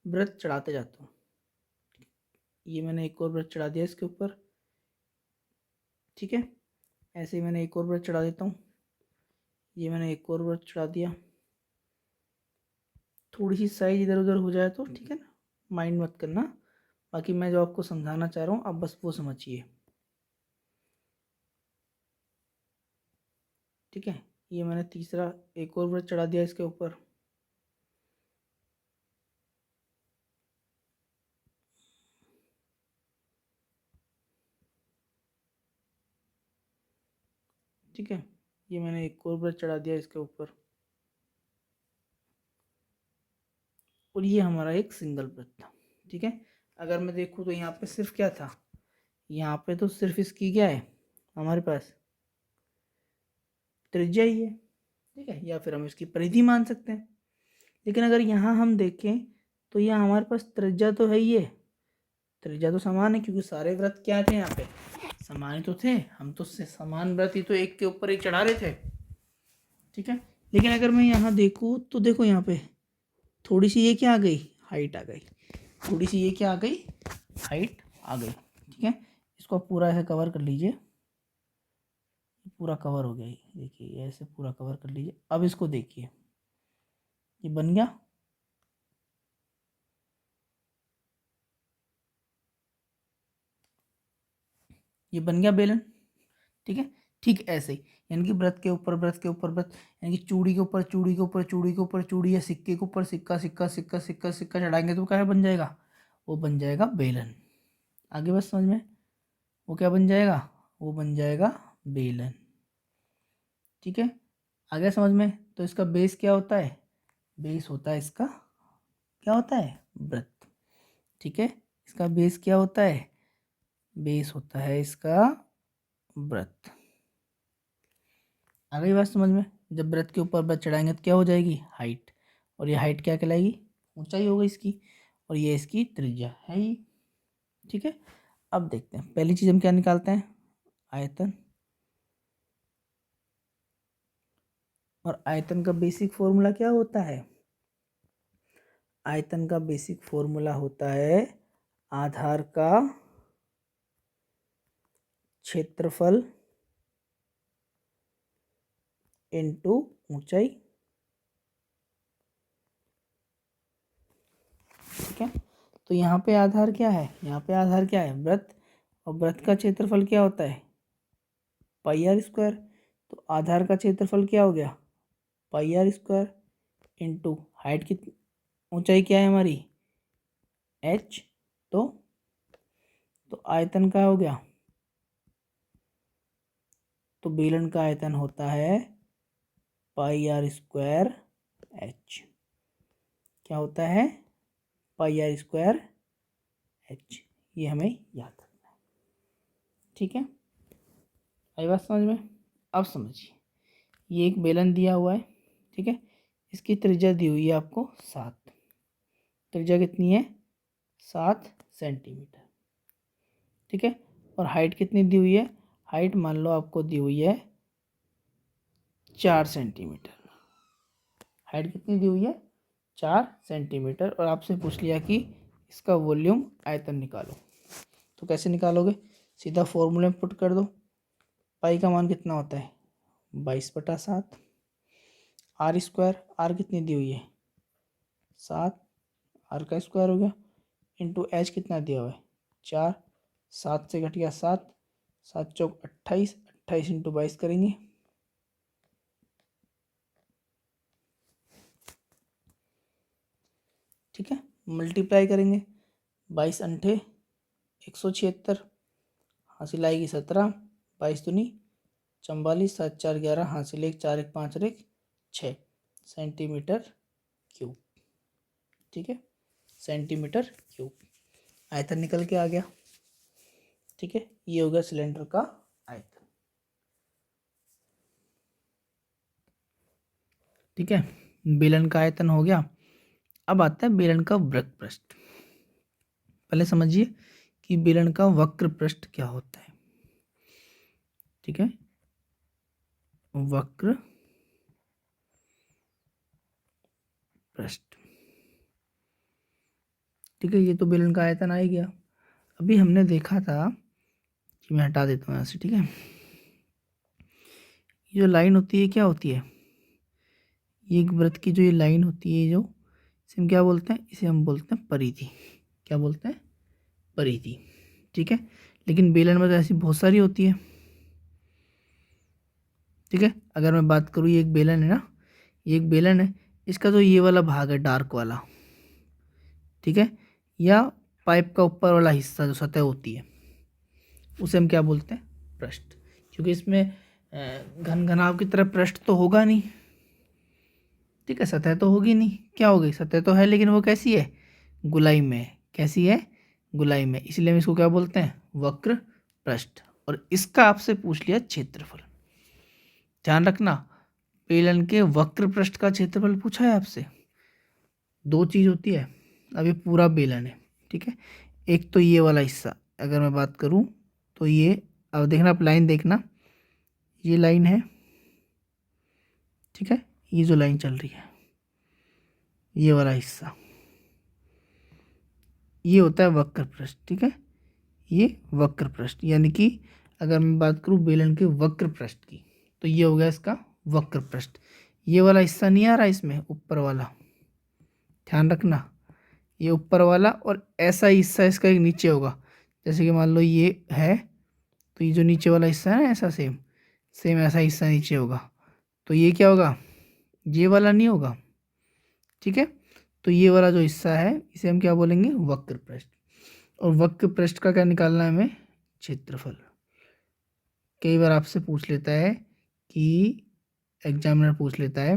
[SPEAKER 1] वृत्त चढ़ाते जाता हूँ। ये मैंने एक और वृत्त चढ़ा दिया इसके ऊपर। ठीक है, ऐसे ही मैंने एक और वृत्त चढ़ा देता हूँ। ये मैंने एक और वृत्त चढ़ा दिया। थोड़ी सी साइज इधर उधर हो जाए तो ठीक है ना, माइंड मत करना। बाकी मैं जो आपको समझाना चाह रहा हूँ आप बस वो समझिए। ठीक है, ये मैंने तीसरा एक और वृत्त चढ़ा दिया इसके ऊपर। ठीक है, ये मैंने एक और वृत्त चढ़ा दिया इसके ऊपर। और ये हमारा एक सिंगल वृत्त था। ठीक है, अगर मैं देखूँ तो यहाँ पे सिर्फ क्या था, यहाँ पे तो सिर्फ इसकी क्या है हमारे पास, त्रिज्या ही है। ठीक है, या फिर हम इसकी परिधि मान सकते हैं। लेकिन अगर यहाँ हम देखें तो यहाँ हमारे पास त्रिज्या तो है ही है, त्रिज्या तो समान है, क्योंकि सारे वृत्त क्या थे यहाँ पे, समान ही तो थे। हम तो समान वृत्त ही तो एक के ऊपर एक चढ़ा रहे थे। ठीक है, लेकिन अगर मैं यहाँ देखूँ तो देखो यहाँ पे थोड़ी सी ये क्या आ गई, हाइट आ गई। थोड़ी सी ये क्या आ गई, हाइट आ गई। ठीक है, इसको आप पूरा ऐसे कवर कर लीजिए, पूरा कवर हो गया। देखिए ऐसे पूरा कवर कर लीजिए। अब इसको देखिए, ये बन गया। ये बन गया बेलन। ठीक है, ठीक ऐसे ही, यानी कि व्रत के ऊपर व्रत के ऊपर व्रत, यानी कि चूड़ी के ऊपर चूड़ी के ऊपर चूड़ी के ऊपर चूड़ी, या सिक्के के ऊपर सिक्का सिक्का सिक्का सिक्का सिक्का चढ़ाएंगे तो क्या बन जाएगा, वो बन जाएगा बेलन। आगे बस समझ में, वो क्या बन जाएगा, वो बन जाएगा बेलन। ठीक है, आगे समझ में। तो इसका बेस क्या होता है, बेस होता है इसका, क्या होता है, व्रत। ठीक है, इसका बेस क्या होता है, बेस होता है इसका व्रत। आ गई बात समझ में। जब व्रत के ऊपर व्रत चढ़ाएंगे तो क्या हो जाएगी, हाइट। और ये हाइट क्या कहलाएगी, ऊंचाई होगी इसकी। और ये इसकी त्रिज्या है ही। ठीक है, अब देखते हैं पहली चीज हम क्या निकालते हैं, आयतन। और आयतन का बेसिक फॉर्मूला क्या होता है, आयतन का बेसिक फॉर्मूला होता है आधार का क्षेत्रफल इनटू ऊंचाई। ठीक है, तो यहाँ पे आधार क्या है, यहाँ पे आधार क्या है, वृत्त, और वृत्त का क्षेत्रफल क्या होता है, पाई आर स्क्वायर। तो आधार का क्षेत्रफल क्या हो गया, पाई आर स्क्वायर इंटू हाइट कितनी, ऊंचाई क्या है हमारी, एच। तो आयतन का हो गया, तो बेलन का आयतन होता है पाई आर स्क्वायर एच। क्या होता है, पाई आर स्क्वायर एच। ये हमें याद रखना है। ठीक है, आई बात समझ में। अब समझिए, ये एक बेलन दिया हुआ है। ठीक है, इसकी त्रिज्या दी हुई है आपको 7। त्रिज्या कितनी है, 7 सेंटीमीटर। ठीक है, और हाइट कितनी दी हुई है, हाइट मान लो आपको दी हुई है 4 सेंटीमीटर। हाइट कितनी दी हुई है, 4 सेंटीमीटर। और आपसे पूछ लिया कि इसका वॉल्यूम आयतन निकालो। तो कैसे निकालोगे, सीधा फॉर्मूले में पुट कर दो। पाई का मान कितना होता है, 22/7। आर स्क्वायर, आर कितनी दी हुई है 7, आर का स्क्वायर हो गया, इंटू एच कितना दिया हुआ है 4। 7 से घट गया 7, 7 चौक 28, 28 इंटू 22 करेंगे। ठीक है, मल्टीप्लाई करेंगे, 22 अंठे 176, हासिल आएगी 17, 22 दूनी 44, 7 4 11, हासिल 1 4 1 5 1 6 सेंटीमीटर क्यूब। ठीक है, सेंटीमीटर क्यूब आयतन निकल के आ गया। ठीक है, ये हो गया सिलेंडर का आयतन। ठीक है, बेलन का आयतन हो गया। अब आता है बेलन का वक्र पृष्ठ। पहले समझिए कि बेलन का वक्र पृष्ठ क्या होता है। ठीक है, वक्र पृष्ठ। ठीक है, ये तो बेलन का आयतन आ ही गया। अभी हमने देखा था कि मैं हटा देता हूँ यहाँ से। ठीक है, ये जो लाइन होती है क्या होती है, ये एक वृत्त की जो ये लाइन होती है, जो इसे हम क्या बोलते हैं, इसे हम बोलते हैं परिधि। क्या बोलते हैं, परिधि। ठीक है, लेकिन बेलन में तो ऐसी बहुत सारी होती है। ठीक है, अगर मैं बात करूँ, ये एक बेलन है ना, ये एक बेलन है, इसका जो ये वाला भाग है डार्क वाला, ठीक है, या पाइप का ऊपर वाला हिस्सा जो सतह होती है, उसे हम क्या बोलते हैं, पृष्ठ। क्योंकि इसमें घन घनाव की तरह पृष्ठ तो होगा नहीं। ठीक है, सतह तो होगी नहीं, क्या होगी, सतह तो है लेकिन वो कैसी है, गुलाई में है। कैसी है, गुलाई में, इसलिए हम इसको क्या बोलते हैं, वक्र पृष्ठ। और इसका आपसे पूछ लिया क्षेत्रफल। ध्यान रखना, बेलन के वक्र पृष्ठ का क्षेत्रफल पूछा है आपसे। दो चीज होती है, अब ये पूरा बेलन है। ठीक है, एक तो ये वाला हिस्सा, अगर मैं बात करूं तो ये, अब देखना, आप लाइन देखना, ये लाइन है। ठीक है, ये जो लाइन चल रही है, ये वाला हिस्सा, ये होता है वक्र पृष्ठ। ठीक है, ये वक्र पृष्ठ, यानी कि अगर मैं बात करूं बेलन के वक्र पृष्ठ की, तो ये हो गया इसका वक्र पृष्ठ। ये वाला हिस्सा नहीं आ रहा इसमें, ऊपर वाला, ध्यान रखना, ये ऊपर वाला, और ऐसा हिस्सा इसका एक नीचे होगा। जैसे कि मान लो ये है, तो ये जो नीचे वाला हिस्सा है ना, ऐसा सेम सेम ऐसा हिस्सा नीचे होगा, तो ये क्या होगा, ये वाला नहीं होगा। ठीक है, तो ये वाला जो हिस्सा है इसे हम क्या बोलेंगे, वक्र पृष्ठ। और वक्र पृष्ठ का क्या निकालना है हमें, क्षेत्रफल। कई बार आपसे पूछ लेता है कि, एग्जामिनर पूछ लेता है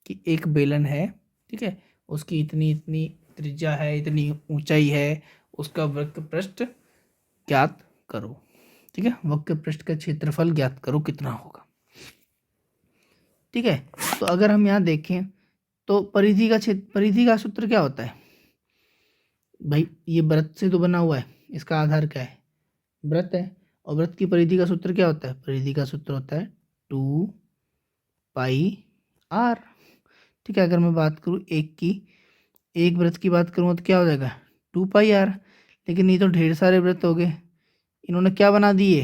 [SPEAKER 1] कि एक बेलन है, ठीक है, उसकी इतनी इतनी त्रिज्या है, इतनी ऊंचाई है, उसका वक्र पृष्ठ ज्ञात करो। ठीक है, वक्र पृष्ठ का क्षेत्रफल ज्ञात करो कितना होगा। ठीक है, तो अगर हम यहाँ देखें तो परिधि का सूत्र क्या होता है भाई, ये वृत्त से तो बना हुआ है, इसका आधार क्या है, वृत्त है। और वृत्त की परिधि का सूत्र क्या होता है, परिधि का सूत्र होता है 2 पाई आर। ठीक है, अगर मैं बात करूँ एक की, एक वृत्त की बात करूँ तो क्या हो जाएगा 2πr। लेकिन ये तो ढेर सारे वृत्त हो गए, इन्होंने क्या बना दिए,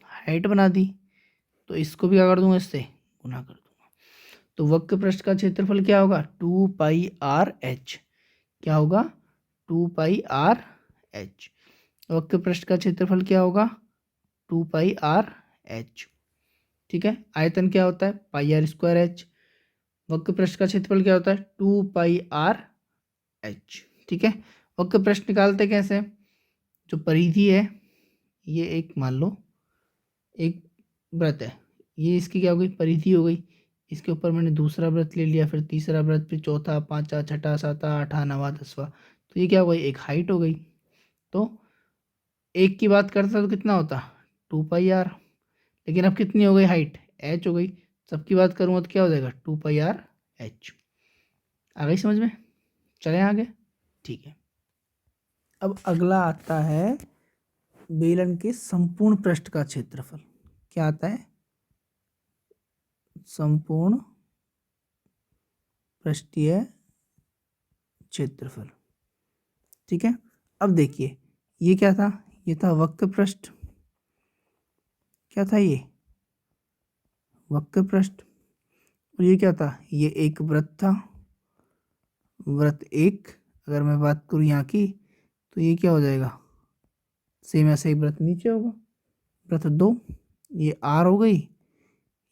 [SPEAKER 1] हाइट बना दी। तो इसको भी क्या कर दूंगा, इससे गुना कर दूंगा। तो वक्र पृष्ठ का क्षेत्रफल क्या होगा 2πr(h). क्या होगा 2πr(h). वक्र पृष्ठ का क्षेत्रफल क्या होगा 2πr(h). ठीक है, आयतन क्या होता है πr²h। वक्र पृष्ठ का क्षेत्रफल क्या होता है 2πr(h). ठीक है, वक्र पृष्ठ निकालते कैसे, जो परिधि है ये एक मान लो एक वृत्त है, ये इसकी क्या हो गई परिधि हो गई। इसके ऊपर मैंने दूसरा व्रत ले लिया, फिर तीसरा व्रत, फिर चौथा, पांचवा, छठा, सातवां, आठवां, नवां, 10वां। तो ये क्या हो गई, एक हाइट हो गई। तो एक की बात करता तो कितना होता 2πr, लेकिन अब कितनी हो गई हाइट h हो गई। सबकी बात करूँगा तो क्या हो जाएगा 2πr(h). आ गई समझ में, चले आगे। ठीक है, अब अगला आता है बेलन के संपूर्ण पृष्ठ का क्षेत्रफल। क्या आता है, संपूर्ण पृष्ठीय क्षेत्रफल। ठीक है, अब देखिए ये क्या था, ये था वक्र पृष्ठ। क्या था ये वक्र पृष्ठ, और ये क्या था, ये एक वृत्त था, वृत्त एक। अगर मैं बात करूँ यहाँ की तो ये क्या हो जाएगा, सेम ऐसे ही वृत्त नीचे होगा, वृत्त दो। ये आर हो गई,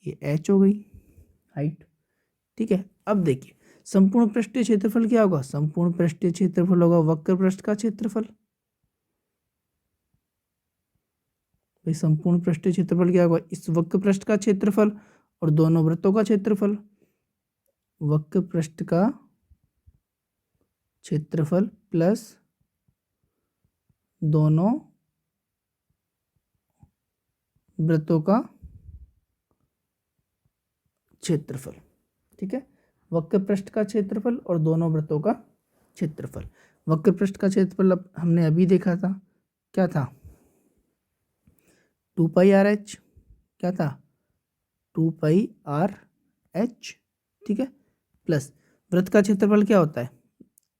[SPEAKER 1] ये एच हो गई हाइट। ठीक है, अब देखिए संपूर्ण पृष्ठीय क्षेत्रफल क्या होगा, संपूर्ण पृष्ठीय क्षेत्रफल होगा वक्र पृष्ठ का क्षेत्रफल। भाई संपूर्ण पृष्ठीय क्षेत्रफल क्या होगा, इस वक्र पृष्ठ का क्षेत्रफल और दोनों वृत्तों का क्षेत्रफल। वक्र पृष्ठ का क्षेत्रफल प्लस दोनों वृत्तों का क्षेत्रफल। ठीक है, वक्र पृष्ठ का क्षेत्रफल और दोनों वृत्तों का क्षेत्रफल। वक्र पृष्ठ का क्षेत्रफल हमने अभी देखा था, क्या था 2πr(h). क्या था 2πr(h). ठीक है, प्लस वृत्त का क्षेत्रफल क्या होता है,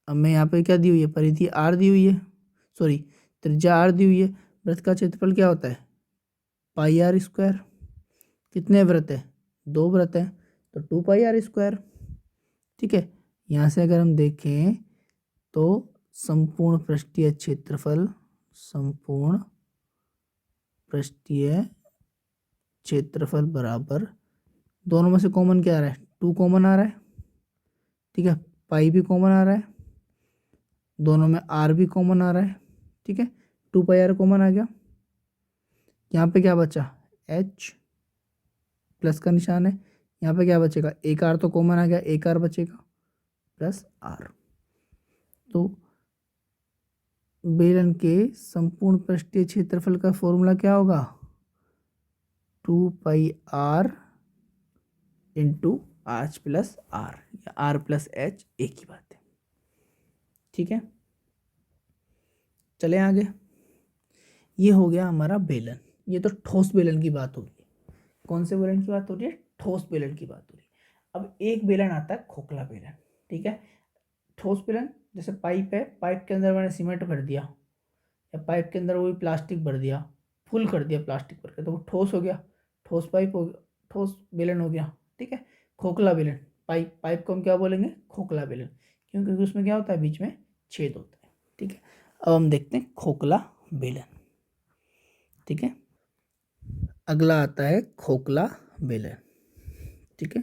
[SPEAKER 1] अब मैं यहाँ पे क्या दी हुई है, परिधि r दी हुई है, सॉरी त्रिज्या r दी हुई है। वृत्त का क्षेत्रफल क्या होता है πr²। कितने वृत्त है, दो वृत्त है, तो 2πr²। ठीक है, यहाँ से अगर हम देखें तो संपूर्ण पृष्ठीय क्षेत्रफल, संपूर्ण पृष्ठीय क्षेत्रफल बराबर, दोनों में से कॉमन क्या आ रहा है 2 कॉमन आ रहा है। ठीक है, पाई भी कॉमन आ रहा है, दोनों में आर भी कॉमन आ रहा है। ठीक है, 2πr कॉमन आ गया। यहाँ पे क्या बचा h, प्लस का निशान है। यहाँ पे क्या बचेगा, एक आर तो कॉमन आ गया, एक आर बचेगा प्लस आर। तो बेलन के संपूर्ण पृष्ठीय क्षेत्रफल का फॉर्मूला क्या होगा 2πr into h plus R, या आर प्लस एच एक ही बात है। ठीक है, चले आगे। ये हो गया हमारा बेलन, ये तो ठोस बेलन की बात हो रही है। कौन से बेलन की बात हो रही है, ठोस बेलन की बात हो रही है। अब एक बेलन आता है खोखला बेलन। ठीक है, ठोस बेलन जैसे पाइप है, पाइप के अंदर मैंने सीमेंट भर दिया, या पाइप के अंदर वही प्लास्टिक भर दिया, फुल कर दिया प्लास्टिक भर के, तो वो ठोस हो गया, ठोस पाइप हो गया, ठोस बेलन हो गया। ठीक है, खोखला बेलन, पाइप, पाइप को हम क्या बोलेंगे खोखला बेलन, क्योंकि उसमें क्या होता है बीच में छेद होता है। ठीक है, अब हम देखते हैं खोखला बेलन। ठीक है, अगला आता है खोखला बेलन। ठीक है,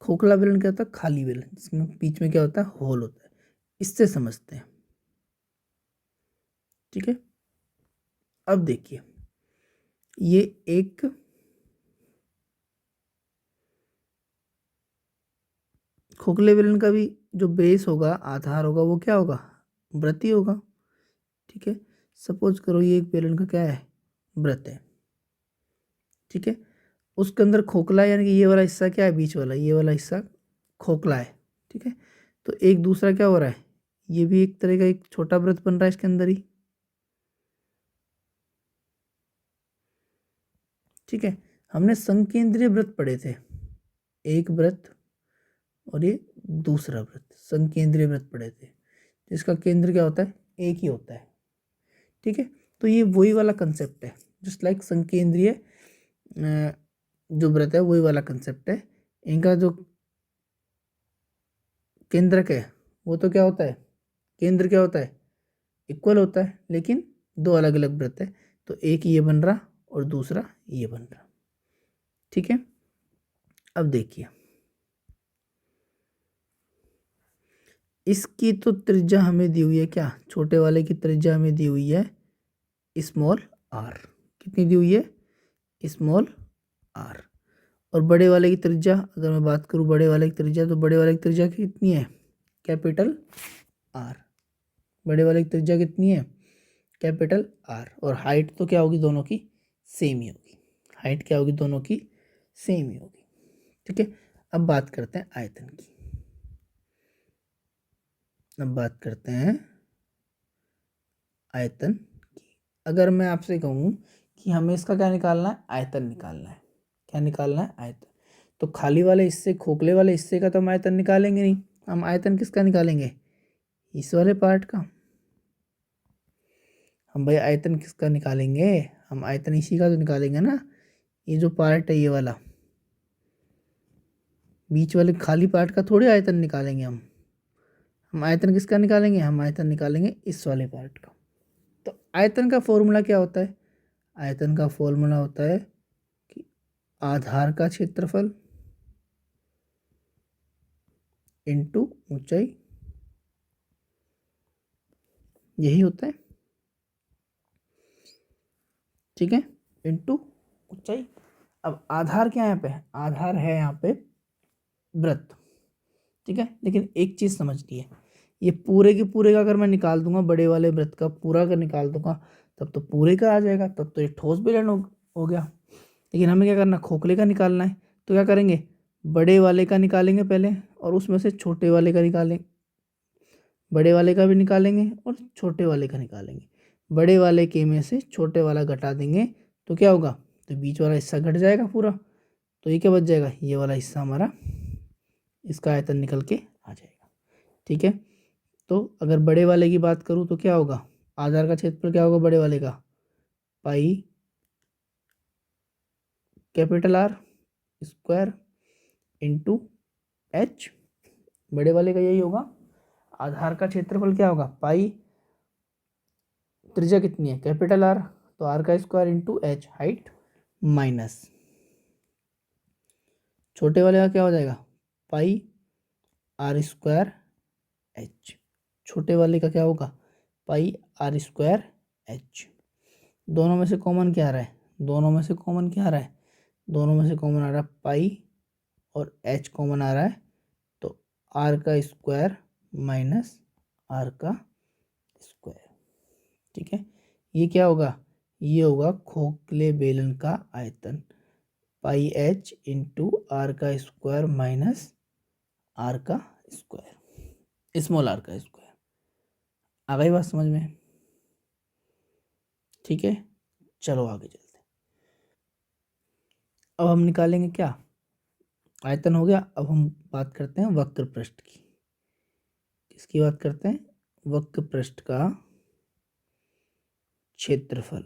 [SPEAKER 1] खोखला बेलन क्या होता है, खाली बेलन जिसमें बीच में क्या होता है होल होता है। इससे समझते हैं। ठीक है, अब देखिए ये एक खोखले बेलन का भी जो बेस होगा, आधार होगा, वो क्या होगा वृत्त ही होगा। ठीक है, सपोज करो ये एक बेलन का क्या है वृत्त है। ठीक है, उसके अंदर खोखला यानी कि ये वाला हिस्सा क्या है, बीच वाला ये वाला हिस्सा खोखला है। ठीक है, तो एक दूसरा क्या हो रहा है, ये भी एक तरह का एक छोटा वृत्त बन रहा है इसके अंदर ही। ठीक है, हमने संकेंद्रीय वृत्त पढ़े थे, एक वृत्त और ये दूसरा वृत्त, संकेंद्रीय वृत्त पढ़े थे। जिसका केंद्र क्या होता है, एक ही होता है। ठीक है, तो ये वही वाला कंसेप्ट है, जस्ट लाइक संकेंद्रीय जो वृत्त है वही वाला कंसेप्ट है। इनका जो केंद्रक है वो तो क्या होता है, केंद्र क्या होता है, इक्वल होता है, लेकिन दो अलग अलग वृत्त है, तो एक ये बन रहा और दूसरा ये बन रहा। ठीक है, अब देखिए इसकी तो त्रिज्या हमें दी हुई है, क्या, छोटे वाले की त्रिज्या हमें दी हुई है स्मॉल आर। कितनी दी हुई है, स्मॉल आर। और बड़े वाले की त्रिज्या, अगर मैं बात करूं बड़े वाले की त्रिज्या, तो बड़े वाले की त्रिज्या कितनी है, कैपिटल आर। बड़े वाले की त्रिज्या कितनी है, कैपिटल आर। और हाइट तो क्या होगी, दोनों की सेम ही होगी। हाइट क्या होगी, दोनों की सेम ही होगी। ठीक है, अब बात करते हैं आयतन की। अब बात करते हैं आयतन की। अगर मैं आपसे कहूँ कि हमें इसका क्या निकालना है, आयतन निकालना है। क्या निकालना है, आयतन। तो खाली वाले हिस्से, खोखले वाले हिस्से का तो हम आयतन निकालेंगे नहीं। हम आयतन किसका निकालेंगे, इस वाले पार्ट का। हम भाई आयतन किसका निकालेंगे, हम आयतन इसी का तो निकालेंगे ना। ये जो पार्ट है ये वाला, बीच वाले खाली पार्ट का थोड़ी आयतन निकालेंगे हम आयतन किसका निकालेंगे, हम आयतन निकालेंगे इस वाले पार्ट का। तो आयतन का फॉर्मूला क्या होता है, आयतन का फॉर्मूला होता है कि आधार का क्षेत्रफल इनटू ऊंचाई, यही होता है। ठीक है, इनटू ऊंचाई। अब आधार क्या है यहाँ पे, आधार है यहाँ पे वृत्त। ठीक है, लेकिन एक चीज समझनी है, ये पूरे के पूरे का अगर मैं निकाल दूंगा, बड़े वाले वृत्त का पूरा का निकाल दूंगा, तब तो पूरे का आ जाएगा, तब तो ये ठोस बेलन हो गया। लेकिन हमें क्या करना, खोखले का निकालना है। तो क्या करेंगे, बड़े वाले का निकालेंगे पहले और उसमें से छोटे वाले का निकालेंगे, बड़े वाले का भी निकालेंगे और छोटे वाले का निकालेंगे। बड़े वाले के में से छोटे वाला घटा देंगे तो क्या होगा, तो बीच वाला हिस्सा घट जाएगा पूरा। तो ये क्या बच जाएगा, ये वाला हिस्सा हमारा, इसका आयतन निकल के आ जाएगा। ठीक है, तो अगर बड़े वाले की बात करूँ तो क्या होगा, आधार का क्षेत्रफल क्या होगा बड़े वाले का, pi capital R square into H. बड़े वाले का यही होगा। आधार का क्षेत्रफल क्या होगा, पाई, त्रिज्या कितनी है, कैपिटल आर, तो आर का square into H height, minus छोटे वाले का क्या हो जाएगा, पाई आर स्क्वायर एच। छोटे वाले का क्या होगा, पाई आर स्क्वायर एच। दोनों में से कॉमन क्या आ रहा है, दोनों में से कॉमन क्या आ रहा है, दोनों में से कॉमन आ रहा है पाई और एच कॉमन आ रहा है, तो आर का स्क्वायर माइनस आर का स्क्वायर। ठीक है, ये क्या होगा, ये होगा खोखले बेलन का आयतन, पाई एच इंटू आर का स्क्वायर माइनस आर का स्क्वायर, स्मॉल आर का स्क्वायर। आ गई बात समझ में। ठीक है, चलो आगे चलते हैं। अब हम निकालेंगे क्या, आयतन हो गया। अब हम बात करते हैं वक्र पृष्ठ की। किसकी बात करते हैं, वक्र पृष्ठ का क्षेत्रफल।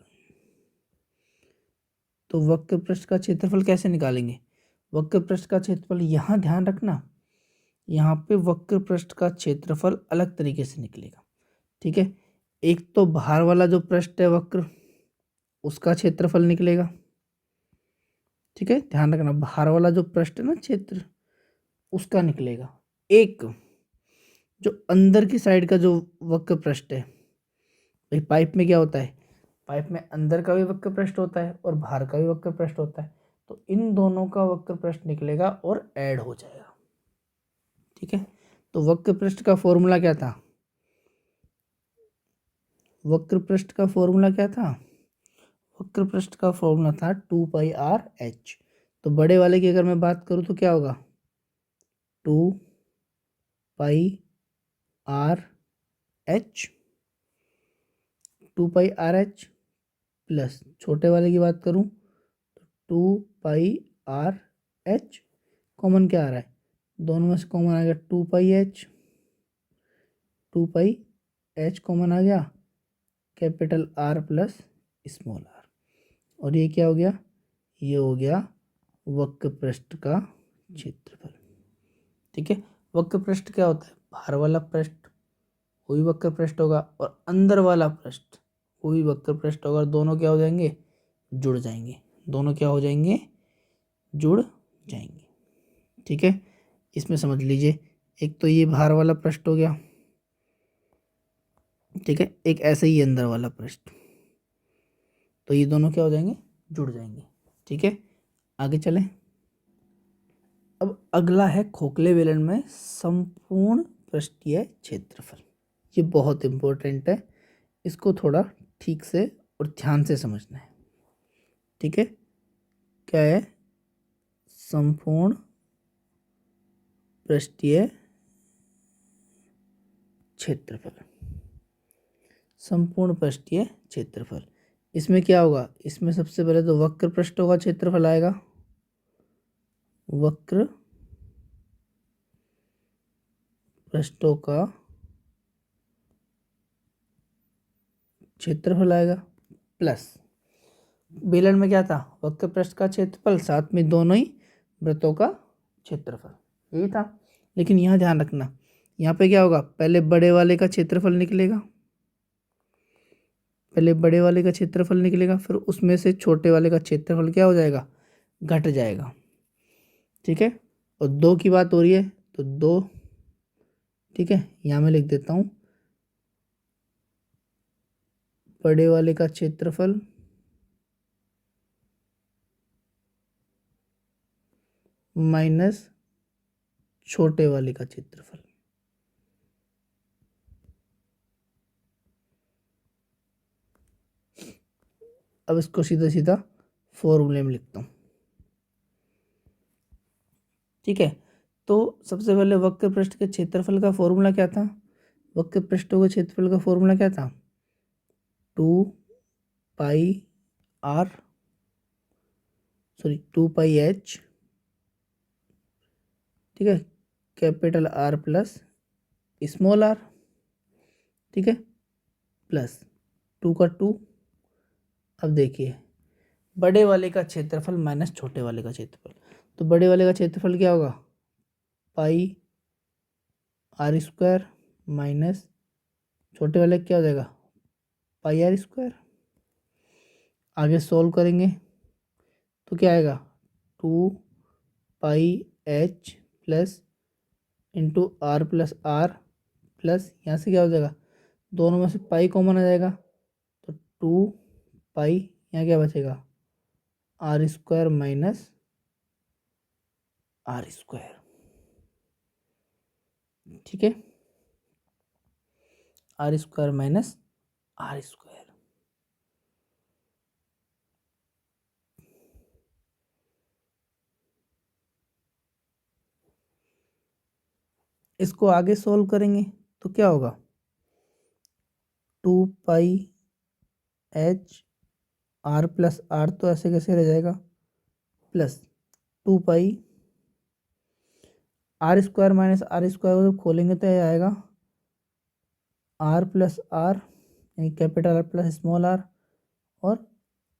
[SPEAKER 1] तो वक्र पृष्ठ का क्षेत्रफल कैसे निकालेंगे, वक्र पृष्ठ का क्षेत्रफल, यहाँ ध्यान रखना, यहाँ पे वक्र पृष्ठ का क्षेत्रफल अलग तरीके से निकलेगा। ठीक है, एक तो बाहर वाला जो पृष्ठ है वक्र, उसका क्षेत्रफल निकलेगा। ठीक है, ध्यान रखना, बाहर वाला जो पृष्ठ है ना क्षेत्र, उसका निकलेगा। एक जो अंदर की साइड का जो वक्र पृष्ठ है, भाई पाइप में क्या होता है, पाइप में अंदर का भी वक्र पृष्ठ होता है और बाहर का भी वक्र पृष्ठ होता है, तो इन दोनों का वक्र पृष्ठ निकलेगा और ऐड हो जाएगा। ठीक है, तो वक्र पृष्ठ का फॉर्मूला क्या था, वक्र पृष्ठ का फॉर्मूला क्या था, वक्र पृष्ठ का फॉर्मूला था 2πr/h। तो बड़े वाले की अगर मैं बात करूँ तो क्या होगा, 2πr/h, 2πr/h प्लस छोटे वाले की बात करूँ तो 2πr/h, कॉमन क्या आ रहा है, दोनों में से कॉमन आ गया 2πh, 2π एच कॉमन आ गया, capital R plus small R, और ये क्या हो गया, ये हो गया वक्र पृष्ठ का क्षेत्रफल। ठीक है, वक्र पृष्ठ क्या होता है, बाहर वाला पृष्ठ वही वक्र पृष्ठ होगा, और अंदर वाला पृष्ठ वही वक्र पृष्ठ होगा, दोनों क्या हो जाएंगे, जुड़ जाएंगे, दोनों क्या हो जाएंगे, जुड़ जाएंगे। ठीक है, इसमें समझ लीजिए, एक तो ये बाहर वाला पृष्ठ हो गया, ठीक है, एक ऐसे ही अंदर वाला पृष्ठ, तो ये दोनों क्या हो जाएंगे, जुड़ जाएंगे। ठीक है, आगे चलें। अब अगला है खोखले बेलन में संपूर्ण पृष्ठीय क्षेत्रफल। ये बहुत इंपॉर्टेंट है, इसको थोड़ा ठीक से और ध्यान से समझना है। ठीक है, क्या है, संपूर्ण पृष्ठीय क्षेत्रफल, संपूर्ण पृष्ठीय क्षेत्रफल। इसमें क्या होगा, इसमें सबसे पहले तो वक्र पृष्ठों का क्षेत्रफल आएगा, वक्र पृष्ठों का क्षेत्रफल आएगा, प्लस बेलन में क्या था, वक्र पृष्ठ का क्षेत्रफल साथ में दोनों ही वृत्तों का क्षेत्रफल, यही था। लेकिन यहाँ ध्यान रखना, यहाँ पे क्या होगा, पहले बड़े वाले का क्षेत्रफल निकलेगा, पहले बड़े वाले का क्षेत्रफल निकलेगा, फिर उसमें से छोटे वाले का क्षेत्रफल क्या हो जाएगा, घट जाएगा। ठीक है, और दो की बात हो रही है तो दो, ठीक है, यहाँ मैं लिख देता हूँ, बड़े वाले का क्षेत्रफल माइनस छोटे वाले का क्षेत्रफल। अब इसको सीधा सीधा फॉर्मूले में लिखता हूँ। ठीक है, तो सबसे पहले वक्र पृष्ठ के क्षेत्रफल का फॉर्मूला क्या था, वक्र पृष्ठों के क्षेत्रफल का फॉर्मूला क्या था, 2πh, ठीक है, capital R plus small R, ठीक है, प्लस 2 का 2। अब देखिए, बड़े वाले का क्षेत्रफल माइनस छोटे वाले का क्षेत्रफल, तो बड़े वाले का क्षेत्रफल क्या होगा, पाई आर स्क्वायर माइनस छोटे वाले क्या हो जाएगा, पाई आर स्क्वायर। आगे सॉल्व करेंगे तो क्या आएगा, 2πh plus into R plus R plus, यहाँ से क्या हो जाएगा, दोनों में से पाई कॉमन आ जाएगा, तो 2π, यहाँ क्या बचेगा, R square minus R square. ठीक है, R square minus R square. इसको आगे सॉल्व करेंगे तो क्या होगा, 2πh आर प्लस आर तो ऐसे कैसे रह जाएगा, plus 2π R square minus R square को जब खोलेंगे तो ये आएगा आर प्लस आर, यानी capital R plus small R, और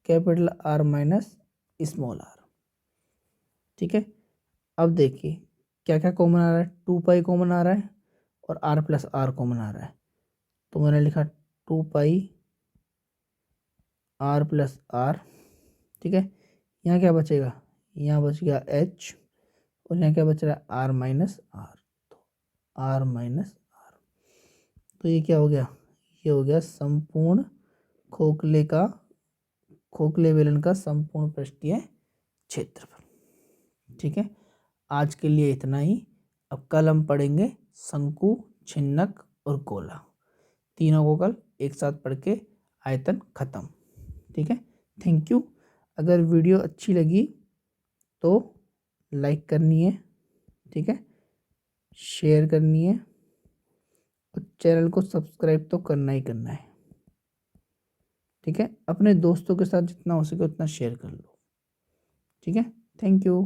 [SPEAKER 1] capital R minus small R. ठीक है, अब देखिए क्या क्या कॉमन आ रहा है, 2π कॉमन आ रहा है और आर प्लस आर कॉमन आ रहा है, तो मैंने लिखा 2π आर प्लस आर। ठीक है, यहाँ क्या बचेगा, यहाँ बच गया h, और यहाँ क्या बच रहा है, आर माइनस आर, तो आर माइनस आर, तो ये क्या हो गया, ये हो गया संपूर्ण खोखले बेलन का संपूर्ण पृष्ठीय क्षेत्रफल। ठीक है, आज के लिए इतना ही। अब कल हम पढ़ेंगे शंकु, छिन्नक और गोला, तीनों को कल एक साथ पढ़ के आयतन खत्म। ठीक है, थैंक यू। अगर वीडियो अच्छी लगी तो लाइक करनी है, ठीक है, शेयर करनी है, और चैनल को सब्सक्राइब तो करना ही करना है। ठीक है, अपने दोस्तों के साथ जितना हो सके उतना शेयर कर लो। ठीक है, थैंक यू।